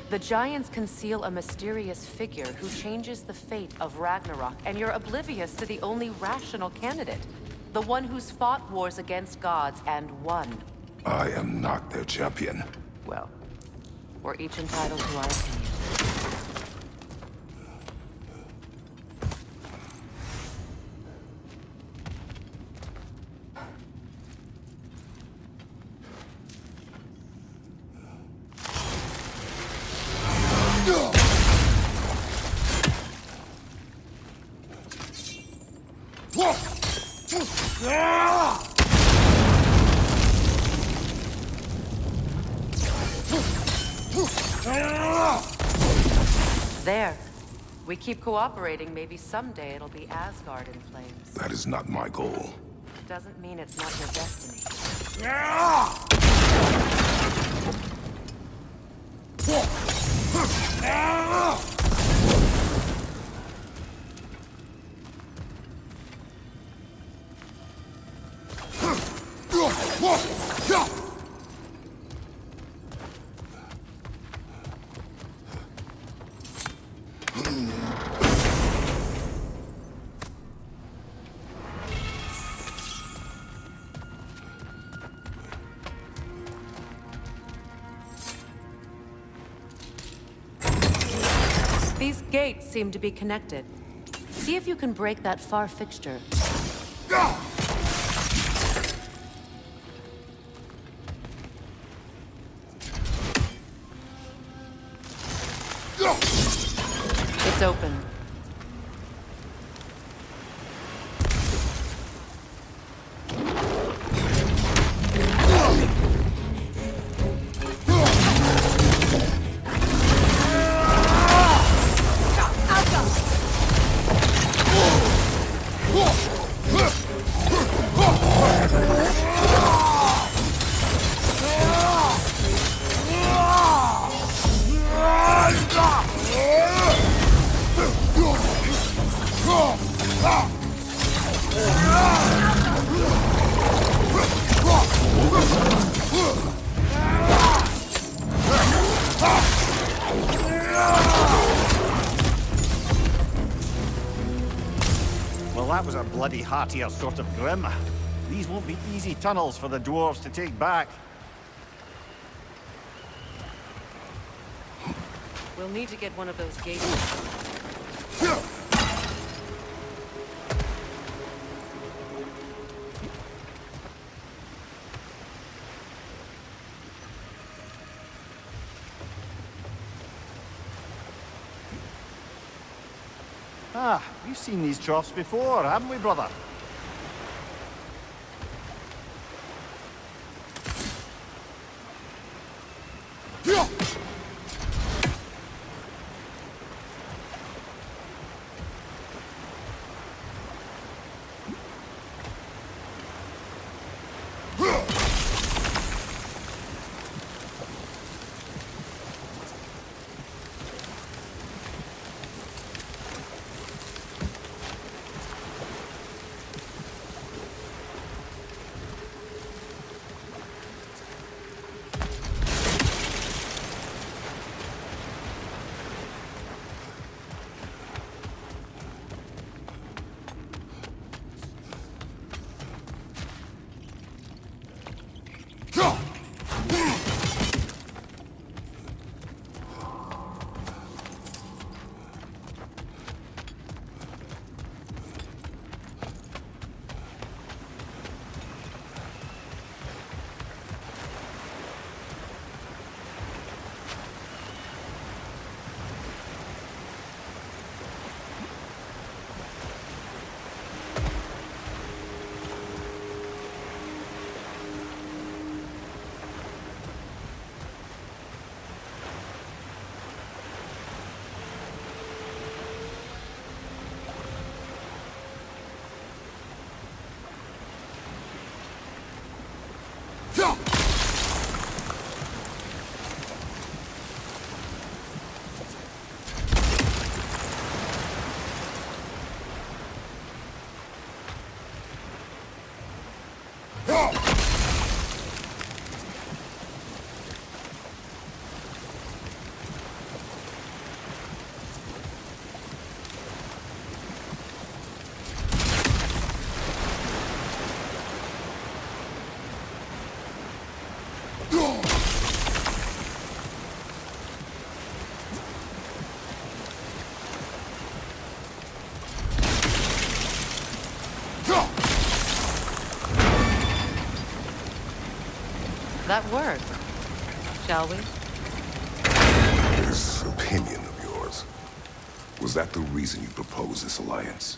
The Giants conceal a mysterious figure who changes the fate of Ragnarok, and you're oblivious to the only rational candidate. The one who's fought wars against gods and won. I am not their champion. Well, we're each entitled to our opinion. There. We keep cooperating, maybe someday it'll be Asgard in flames. That is not my goal. Doesn't mean it's not your destiny. These gates seem to be connected. See if you can break that far fixture. It's open. Well, that was a bloody heartier sort of grim. These won't be easy tunnels for the dwarves to take back. We'll need to get one of those gates. Ah, we've seen these troughs before, haven't we, brother? That work, shall we? This opinion of yours, was that the reason you proposed this alliance?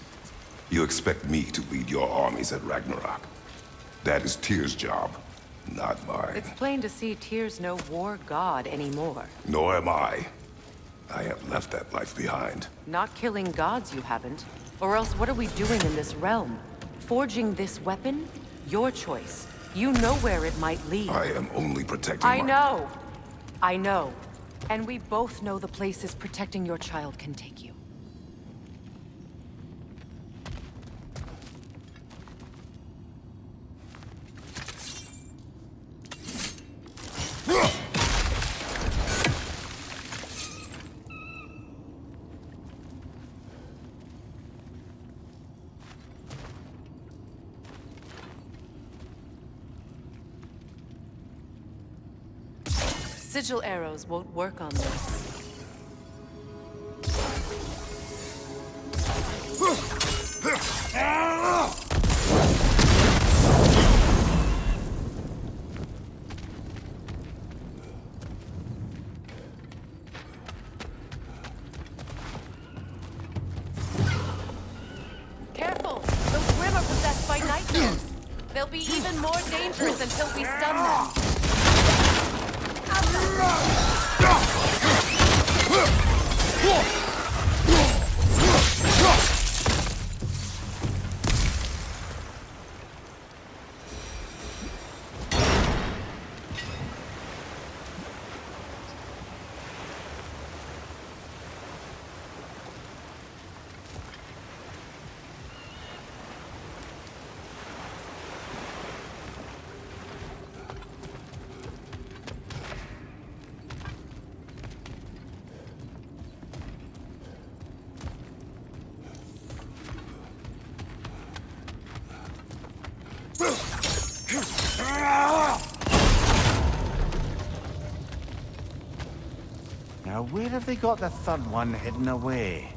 You expect me to lead your armies at Ragnarok? That is Tyr's job, not mine. It's plain to see Tyr's no war god anymore. Nor am I. I have left that life behind. Not killing gods, you haven't. Or else what are we doing in this realm? Forging this weapon? Your choice. You know where it might lead. I am only protecting I know. I know. And we both know the places protecting your child can take you. Sigil arrows won't work on this. Careful! Those Grim are possessed by nightmares. They'll be even more dangerous until we stun them. Now, where have they got the third one hidden away?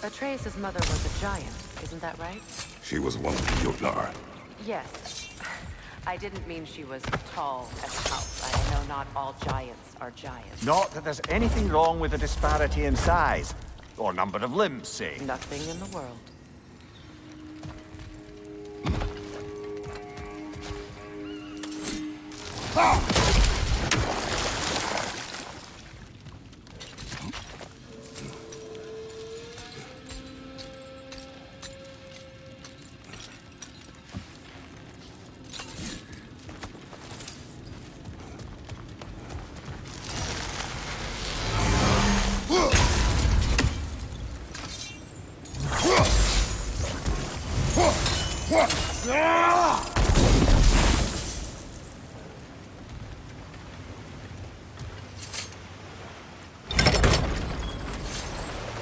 Atreus' mother was a giant, isn't that right? She was one of the Jotnar. Yes. I didn't mean she was tall as a house. I know not all giants are giants. Not that there's anything wrong with the disparity in size. Or number of limbs, say. Nothing in the world.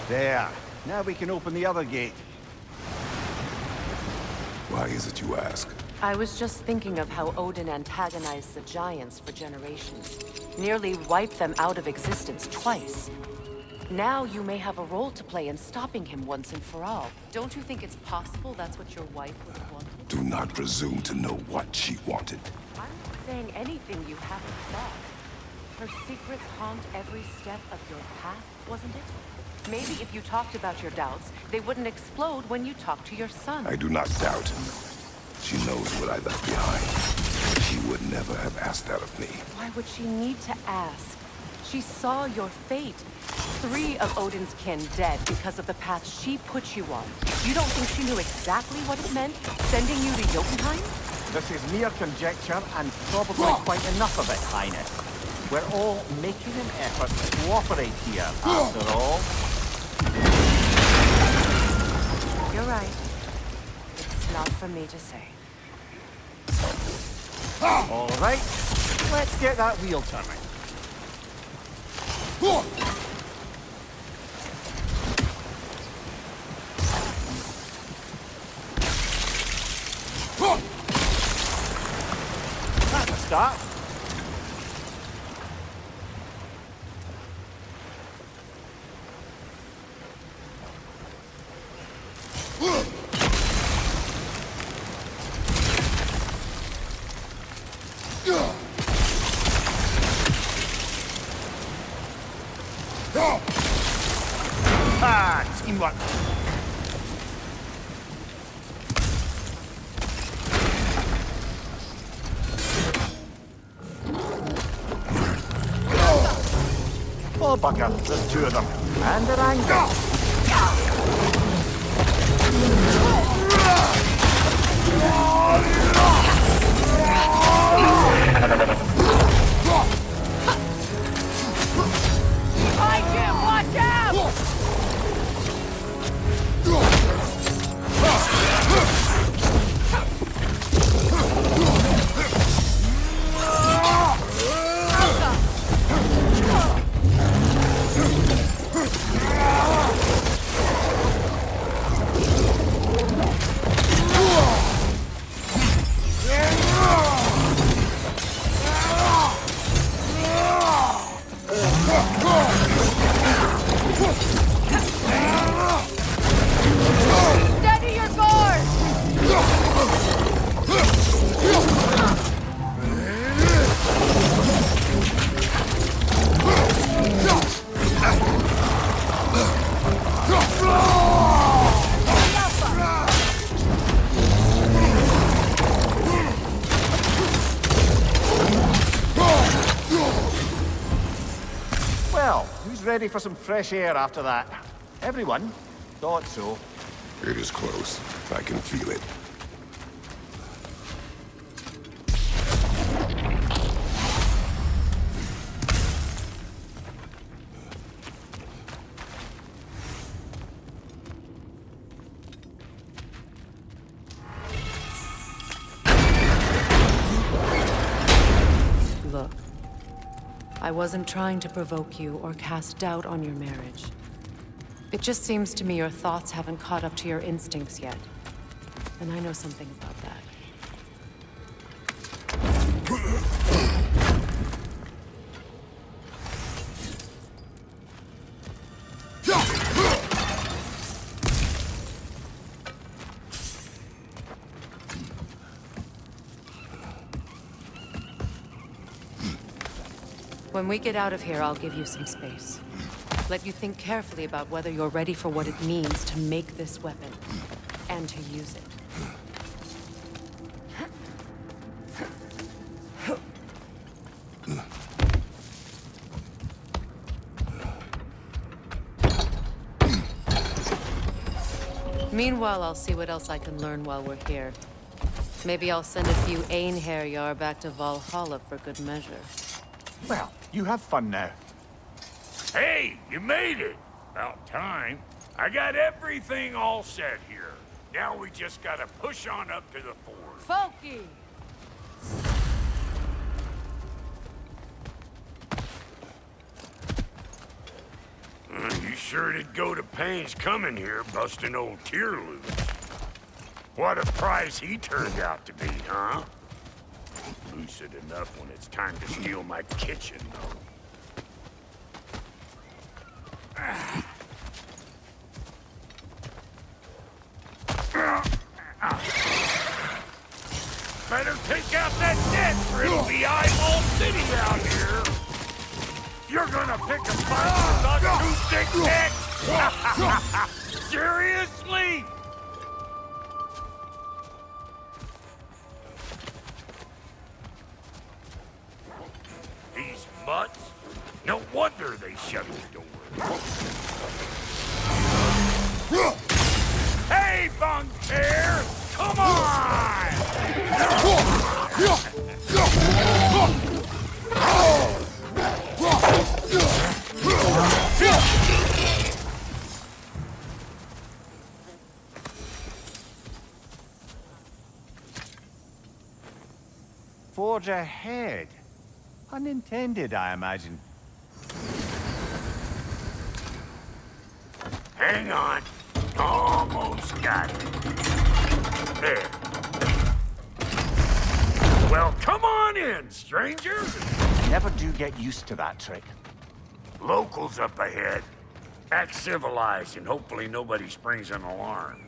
There. Now we can open the other gate. Why is it you ask? I was just thinking of how Odin antagonized the giants for generations. Nearly wiped them out of existence twice. Now you may have a role to play in stopping him once and for all. Don't you think it's possible that's what your wife would have wanted? Do not presume to know what she wanted. I'm not saying anything you haven't thought. Her secrets haunt every step of your path, wasn't it? Maybe if you talked about your doubts, they wouldn't explode when you talk to your son. I do not doubt. She knows what I left behind. She would never have asked that of me. Why would she need to ask? She saw your fate. 3 of Odin's kin dead because of the path she put you on. You don't think she knew exactly what it meant, sending you to Jotunheim? This is mere conjecture and probably quite enough of it, Highness. We're all making an effort to cooperate here, after all. You're right. It's not for me to say. All right, let's get that wheel turning. That's a start. Teamwork. Oh, bugger. There's two of them. And they're angry. Behind you! Watch out! Steady your guard! Well, who's ready for some fresh air after that? Everyone? Thought so. It is close. I can feel it. Look, I wasn't trying to provoke you or cast doubt on your marriage. It just seems to me your thoughts haven't caught up to your instincts yet. And I know something about that. When we get out of here, I'll give you some space. Let you think carefully about whether you're ready for what it means to make this weapon, and to use it. Meanwhile, I'll see what else I can learn while we're here. Maybe I'll send a few Einherjar back to Valhalla for good measure. Well, you have fun now. Hey, you made it! About time. I got everything all set here. Now we just gotta push on up to the fort. Funky! You sure did go to pains coming here, busting old Tyr loose. What a prize he turned out to be, huh? Lucid enough when it's time to steal my kitchen, though. Better take out that net, or it'll be eyeball city out here. You're gonna pick a fight with a two-stick neck? Seriously? These mutts? No wonder they shut the door. Hey, Bunker! Come on! forge ahead. Unintended, I imagine. Hang on. Almost got it. There. Well, come on in, stranger. Never do get used to that trick. Locals up ahead. Act civilized and hopefully nobody springs an alarm.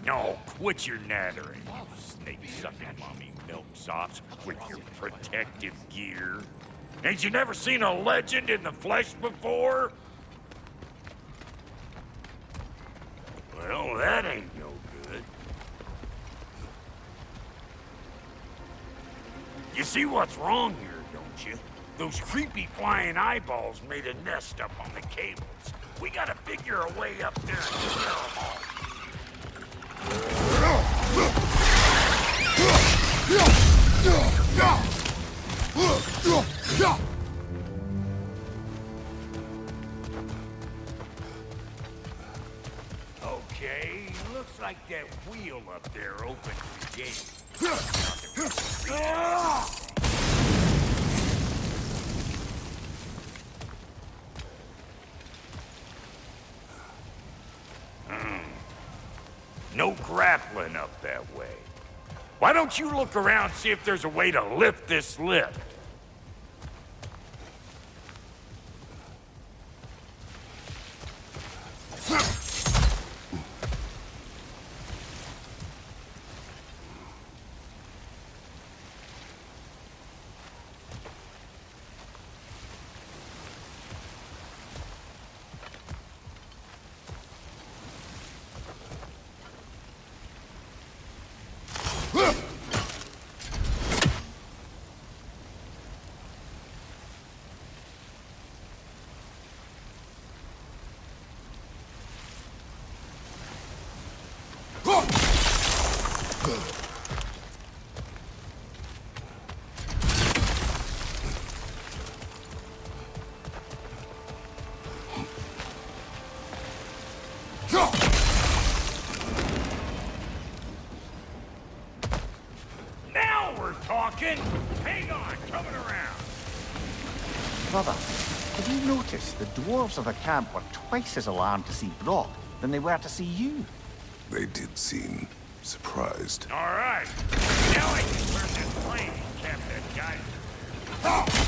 No, quit your nattering, you snake-sucking mommy milksops with your protective gear. Ain't you never seen a legend in the flesh before? Well, that ain't no good. You see what's wrong here, don't you? Those creepy flying eyeballs made a nest up on the cables. We gotta figure a way up there and scare them all. Okay, looks like that wheel up there opens the gate. No grappling up that way. Why don't you look around, see if there's a way to lift this lift? Now we're talking! Hang on, coming around. Brother, did you notice the dwarves of the camp were twice as alarmed to see Brock than they were to see you? They did seem surprised. All right. Now I can turn this plane and cap that geyser.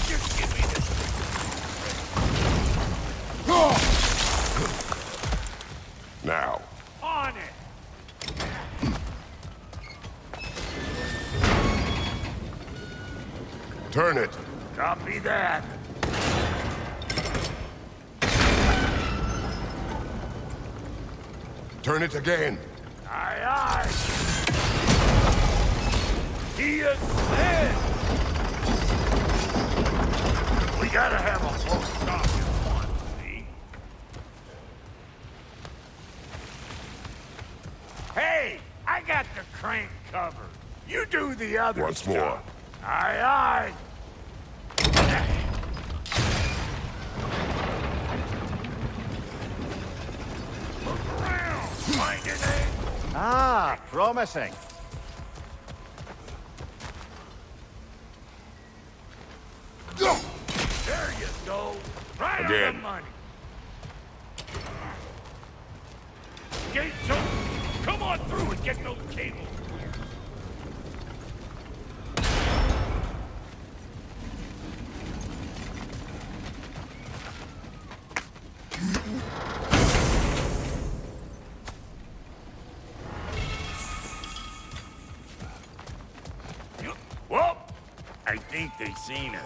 Just give me this. Now. On it! Turn it. Copy that. Turn it again. Aye, aye. He is dead. We gotta have a close stop at once, see? Hey, I got the crank covered. You do the other Once stuff. more. Aye, aye. Look around. Find an angle. Ah, promising. There you go. Right on Again. the money. Gates open. Come on through and get those cables. Well, I think they've seen us.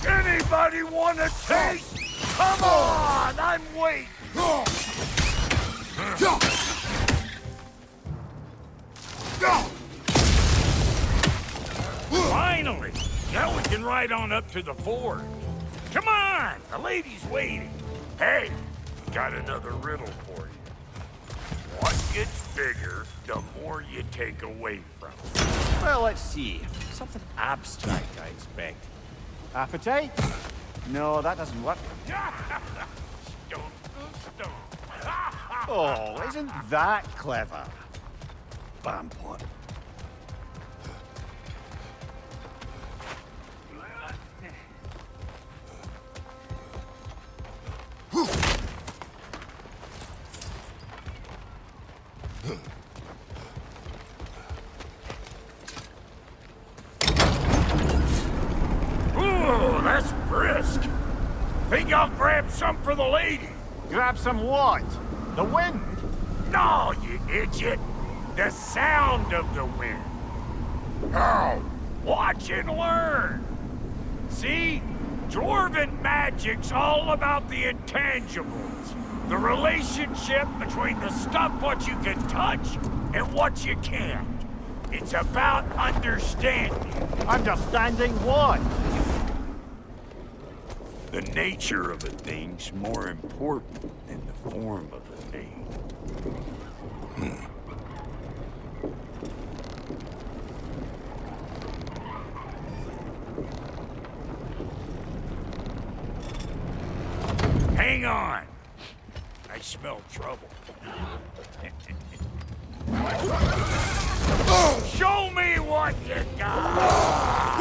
Anybody want a taste? Come on, I'm waiting. Finally! Now we can ride on up to the forge. Come on! The lady's waiting. Hey, got another riddle for you. What gets bigger, the more you take away from it. Well, let's see. Something abstract, I expect. Appetite? No, that doesn't work. Oh, isn't that clever? Bampot. Ooh, that's brisk. Think I'll grab some for the lady. Grab some what? The wind? No, you idiot. The sound of the wind. Oh, watch and learn. See? Dwarven magic's all about the intangibles. The relationship between the stuff what you can touch and what you can't. It's about understanding. Understanding what? The nature of a thing's more important than the form of a thing. Hang on. I smell trouble. Show me what you got!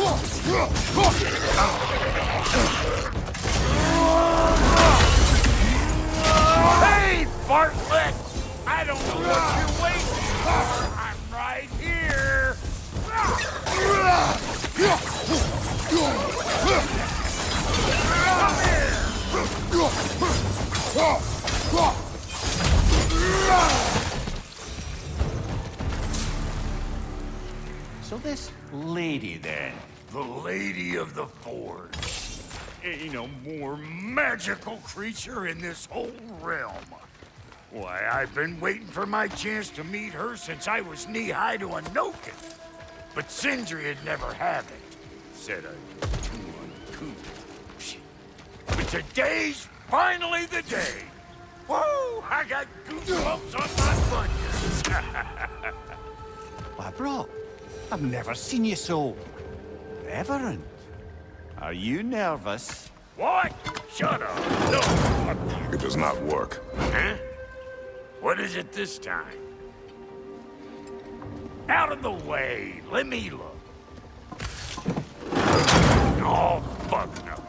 Hey, Bartlett! I don't know what you're waiting for. I'm right here. So this lady then? The Lady of the Forge. Ain't a more magical creature in this whole realm. Why, I've been waiting for my chance to meet her since I was knee-high to a Noken. But Sindri would never have it. Said I was too uncouth. But today's finally the day. Whoa! I got goosebumps on my bunions. Why, bro, I've never seen you so reverent. Are you nervous? What? Shut up. No. It does not work. Huh? What is it this time? Out of the way. Let me look. Oh, fuck no.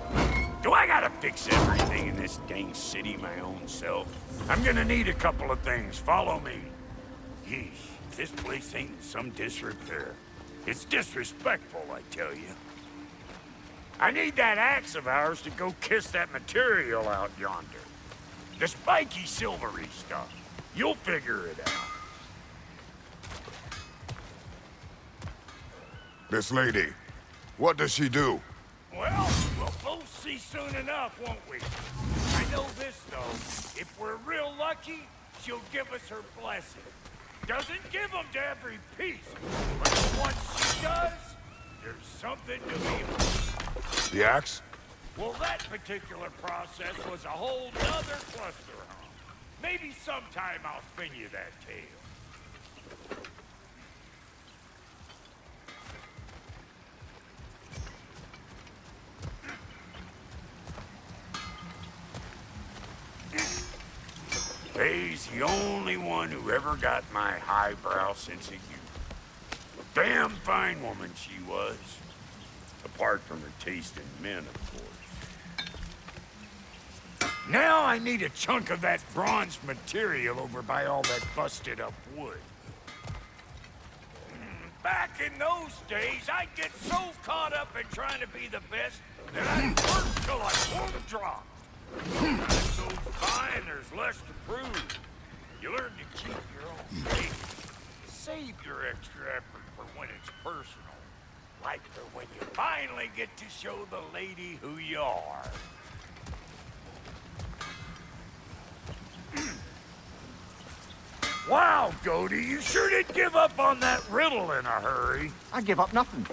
Do I gotta fix everything in this dang city my own self? I'm gonna need a couple of things. Follow me. Yeesh, this place ain't in some disrepair. It's disrespectful, I tell you. I need that axe of ours to go kiss that material out yonder. The spiky, silvery stuff. You'll figure it out. This lady, what does she do? Well, we'll both see soon enough, won't we? I know this, though. If we're real lucky, she'll give us her blessing. Doesn't give them to every piece, but once she does, there's something to be. The axe? Well, that particular process was a whole nother cluster hump. Maybe sometime I'll spin you that tale. Faye's the only one who ever got my highbrow sense of humor. Damn fine woman she was. Apart from her taste in men, of course. Now I need a chunk of that bronze material over by all that busted up wood. Back in those days, I'd get so caught up in trying to be the best that I'd work till I won't drop. Time goes by and there's less to prove. You learn to keep your own faith. Save your extra effort for when it's personal. Like for when you finally get to show the lady who you are. Wow, Goaty, you sure did give up on that riddle in a hurry. I give up nothing.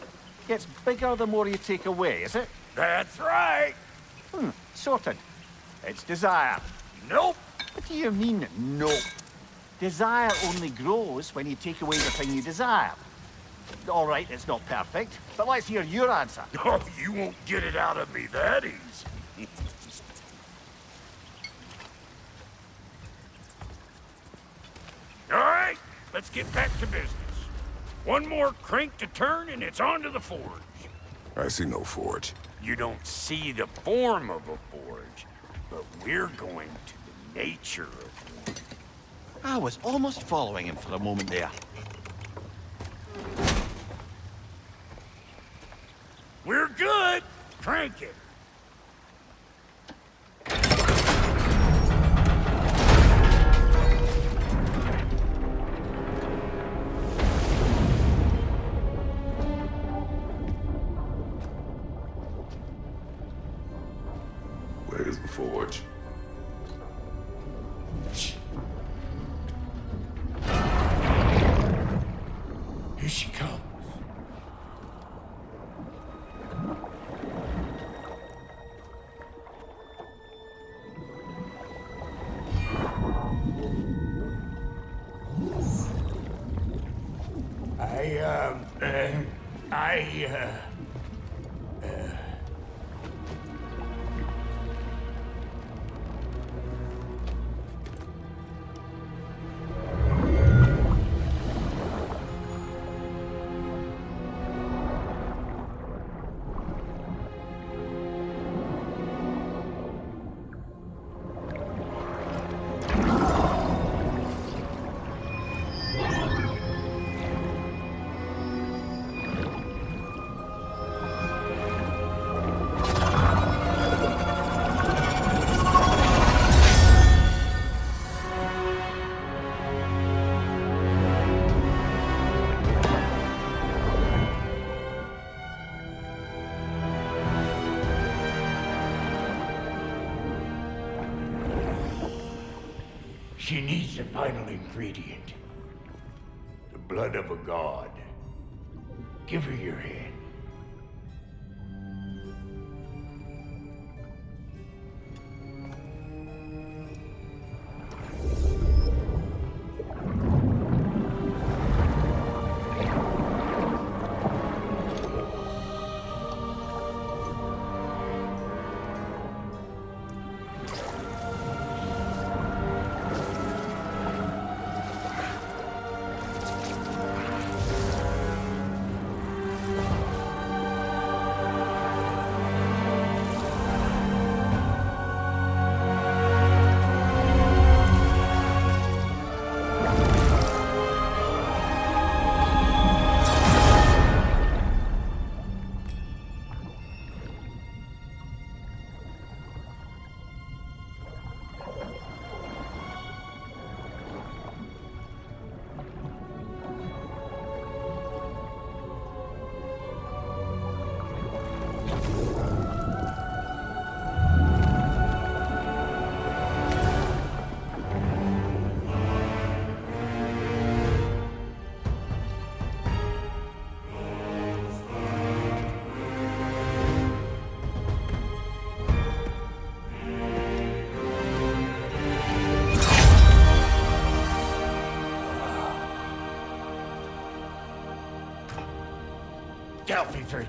Gets bigger the more you take away, is it? That's right. Sorted. It's desire. Nope. What do you mean, nope? Desire only grows when you take away the thing you desire. All right, it's not perfect, but let's hear your answer. Oh, you won't get it out of me that easy. All right, let's get back to business. One more crank to turn and it's on to the forge. I see no forge. You don't see the form of a forge, but we're going to the nature of one. I was almost following him for a moment there. We're good. Crank it. Where's the forge? Here she comes. She needs the final ingredient. The blood of a god. Give her your hand.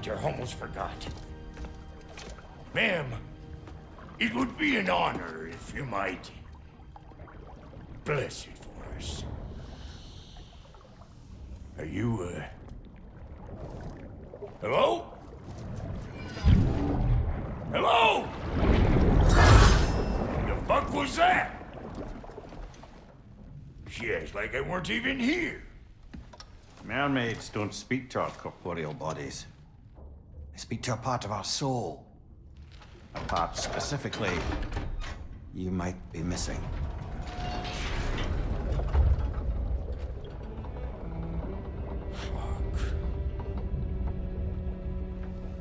Fimbulwinter almost forgot. Ma'am, it would be an honor if you might bless it for us. Are you, hello? Hello? The fuck was that? She acts like I weren't even here. Mermaids don't speak to our corporeal bodies. They speak to a part of our soul. A part specifically you might be missing.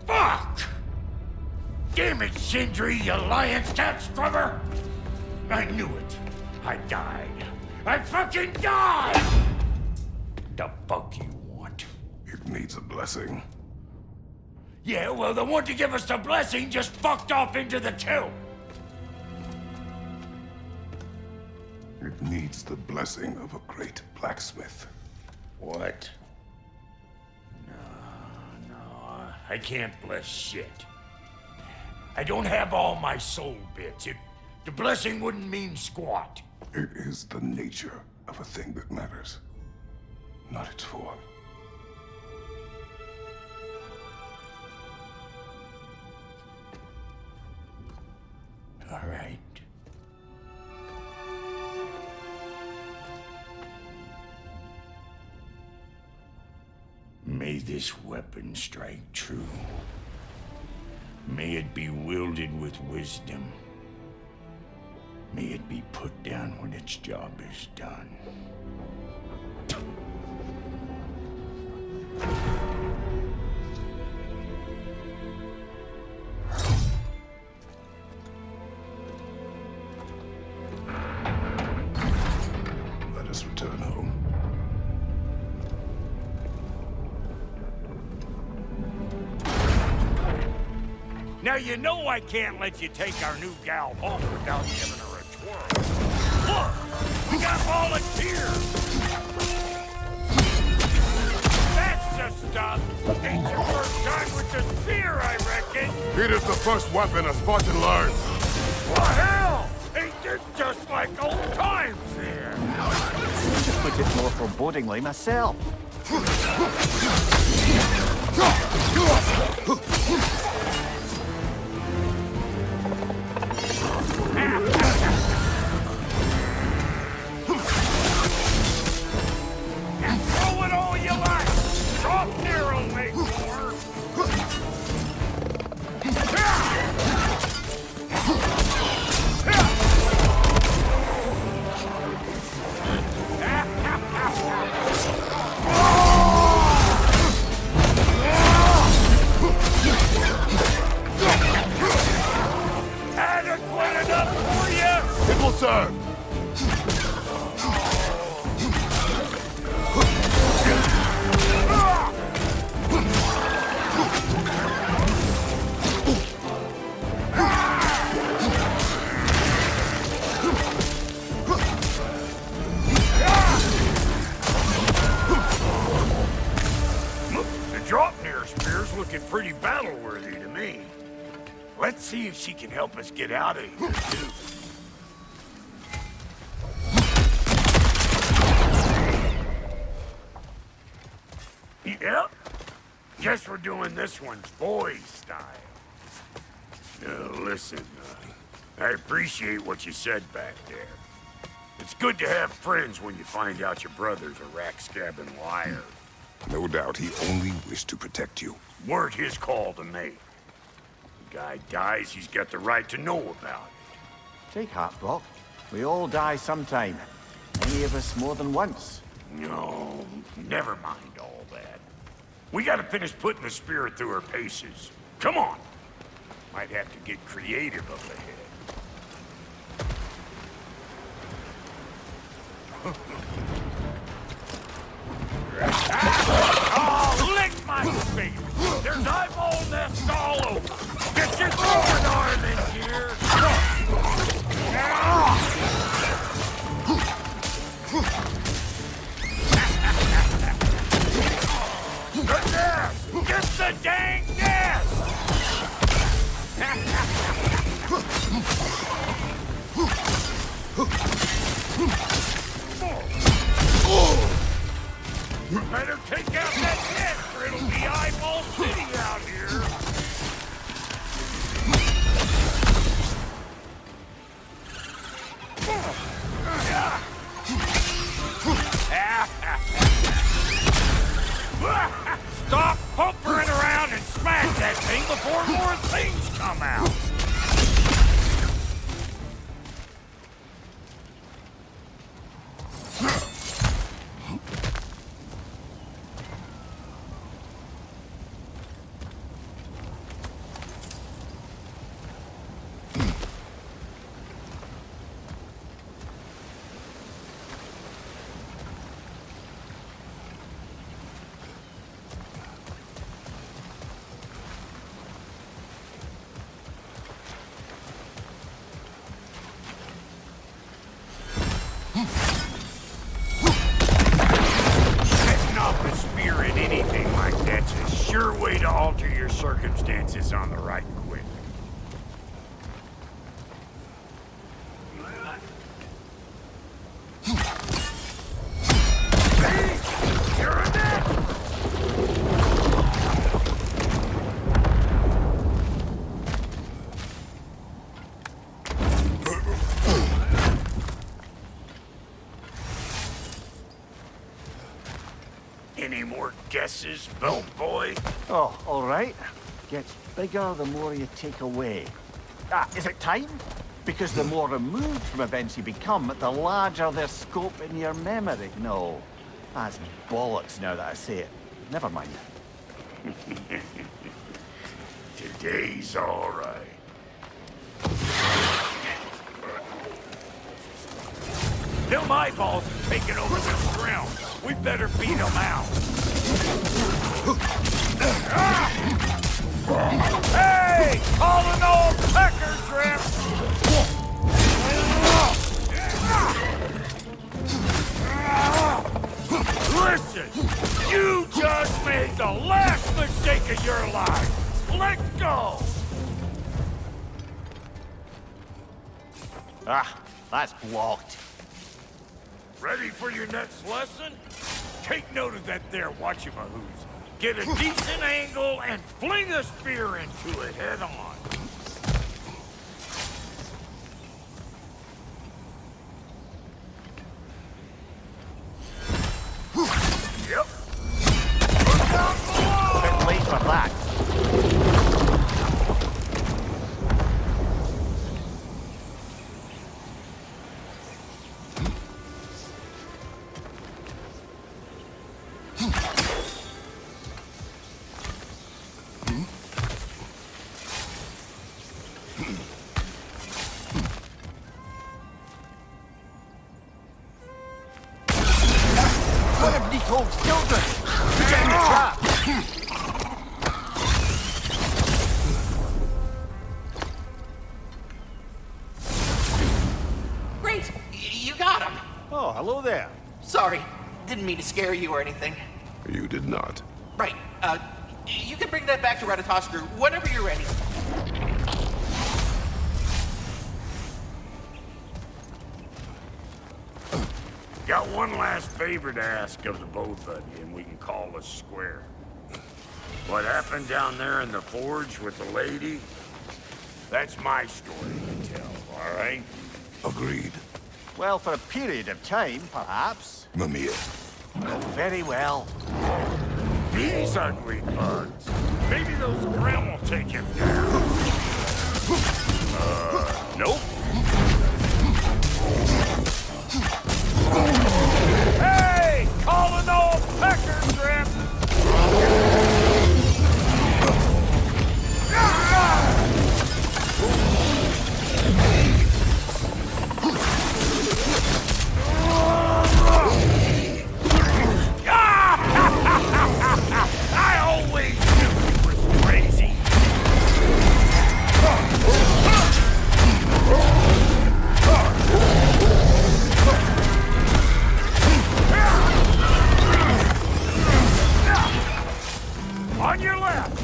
Fuck! Damn it, Sindri, you lion's cat scrubber! I knew it. I died. I fucking died! The fuck you want? It needs a blessing. Yeah, well, the one to give us the blessing just fucked off into the tomb. It needs the blessing of a great blacksmith. What? I can't bless shit. I don't have all my soul bits. The blessing wouldn't mean squat. It is the nature of a thing that matters, not its form. All right. May this weapon strike true. May it be wielded with wisdom. May it be put down when its job is done. Let us return home. Now you know I can't let you take our new gal home without giving her a twirl. Look! We got volunteers! That's the stuff! Ain't your first time with the spear, I reckon! It is the first weapon a Spartan learns! What hell? Ain't this just like old times here? Just put it more forebodingly myself. Throw it all you like! Drop near will make more! Adequate enough for you? It will serve! The drop-near spear's looking pretty battle-worthy to me. Let's see if she can help us get out of here, too. Yep. Guess we're doing this one boy style. Listen, I appreciate what you said back there. It's good to have friends when you find out your brother's a rack-scabbing liar. No doubt he only wished to protect you. Weren't his call to make. The guy dies, he's got the right to know about it. Take heart, Brock. We all die sometime. Many of us more than once. No, never mind all that. We gotta finish putting the spirit through her paces. Come on! Might have to get creative up ahead. Oh, lick my face! There's eyeball nests all over! Get your throwing arm in here! The nest! Get the dang nest! Better take out that nest or it'll be eyeball city out here! Stop pumpering around and smash that thing before more things come out! chances on the right quick. You're a net! Any more guesses, belt boy? Oh, all right. Gets bigger the more you take away. Ah, is it time? Because the more removed from events you become, the larger their scope in your memory. No, that's bollocks now that I say it. Never mind. Today's all right. Them eyeballs are taking over this ground. We better beat them out. Hey! Calling all pecker trips! Listen! You just made the last mistake of your life! Let's go! Ah, that's blocked. Ready for your next lesson? Take note of that there watchamahoos. Get a decent angle and fling a spear into it head on. Yep. Look down below! Bit late for that. One of Nicole's children! Get in the trap! Great! You got him! Oh, hello there. Sorry, didn't mean to scare you or anything. You did not. Right, you can bring that back to Ragnarök whenever you're ready. Got one last favor to ask of the both of you, and we can call us square. What happened down there in the forge with the lady? That's my story to tell, all right? Agreed. Well, for a period of time, perhaps. Mimir. Oh, very well. These ugly bugs. Maybe those Graham will take him down. Nope. Hey! Calling all pecker trip! I always knew he was crazy. On your left.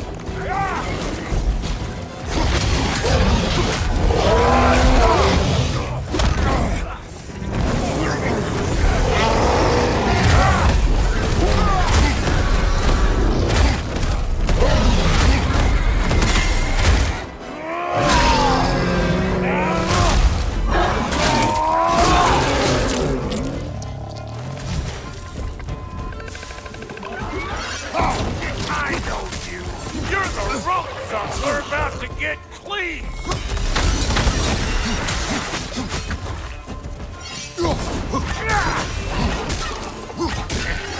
I know you. You're the rope son. We're about to get clean.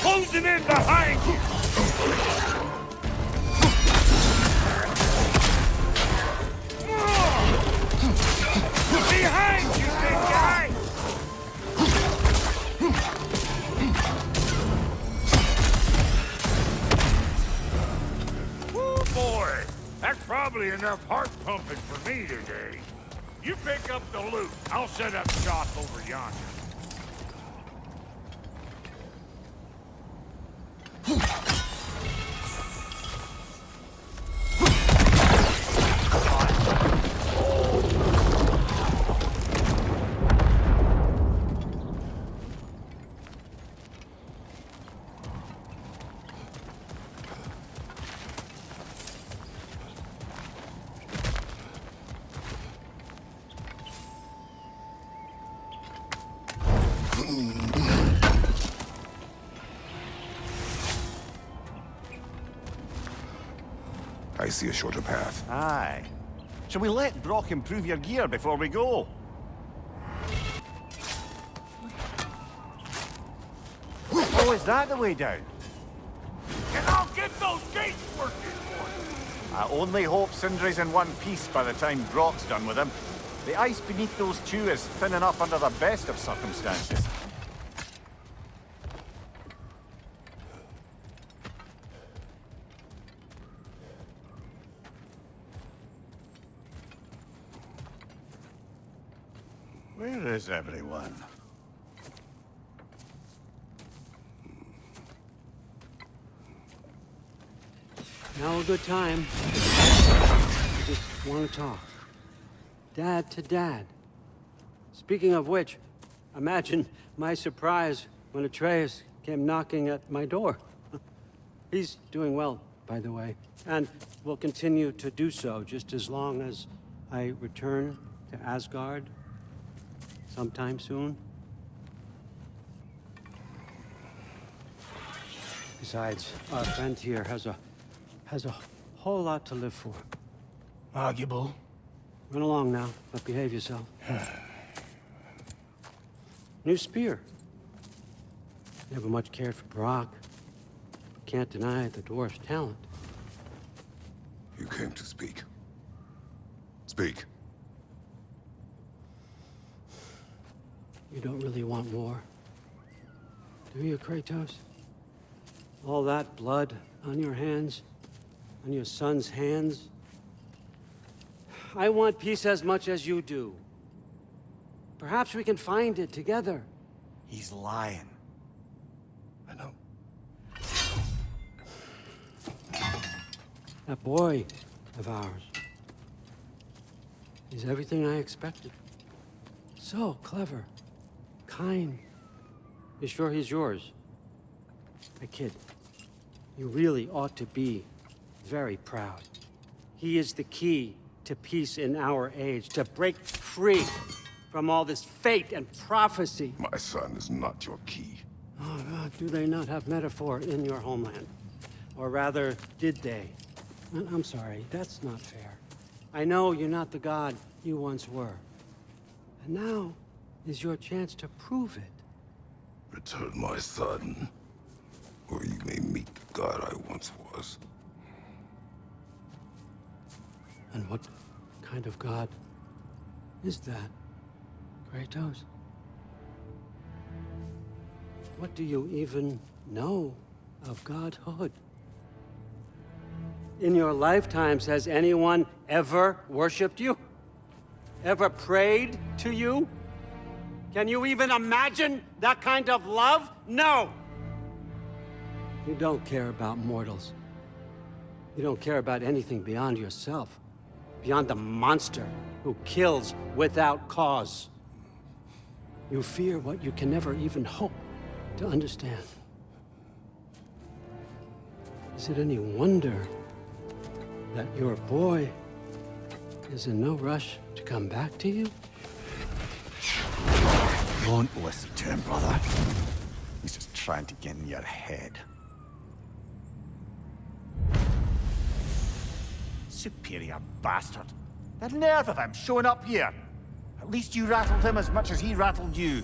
Closing in behind you. Behind you, big guy. Woo, boy. That's probably enough heart pumping for me today. You pick up the loot. I'll set up shop over yonder. I see a shorter path. Aye. Shall we let Brock improve your gear before we go? Oh, is that the way down? And I'll get those gates working for you. I only hope Sindri's in one piece by the time Brock's done with him. The ice beneath those two is thin enough under the best of circumstances. Where is everyone? Now a good time. I just want to talk. Dad to Dad. Speaking of which, imagine my surprise when Atreus came knocking at my door. He's doing well, by the way, and will continue to do so just as long as I return to Asgard sometime soon. Besides, our friend here has a whole lot to live for. Arguable. Run along now, but behave yourself. New spear. Never much cared for Brock. Can't deny the dwarf's talent. You came to speak. Speak. You don't really want war, do you, Kratos? All that blood on your hands, on your son's hands. I want peace as much as you do. Perhaps we can find it together. He's lying. I know. That boy of ours. He's everything I expected. So clever. Kind. You sure he's yours? Hey, kid, you really ought to be very proud. He is the key to peace in our age, to break free from all this fate and prophecy. My son is not your key. Oh, God, do they not have metaphor in your homeland? Or rather, did they? I'm sorry, that's not fair. I know you're not the god you once were. And now is your chance to prove it. Return my son, or you may meet the god I once was. And what kind of god is that, Kratos? What do you even know of godhood? In your lifetimes, has anyone ever worshipped you? Ever prayed to you? Can you even imagine that kind of love? No! You don't care about mortals. You don't care about anything beyond yourself. Beyond the monster who kills without cause. You fear what you can never even hope to understand. Is it any wonder that your boy is in no rush to come back to you? Don't listen to him, brother. He's just trying to get in your head. Superior bastard. The nerve of him showing up here. At least you rattled him as much as he rattled you.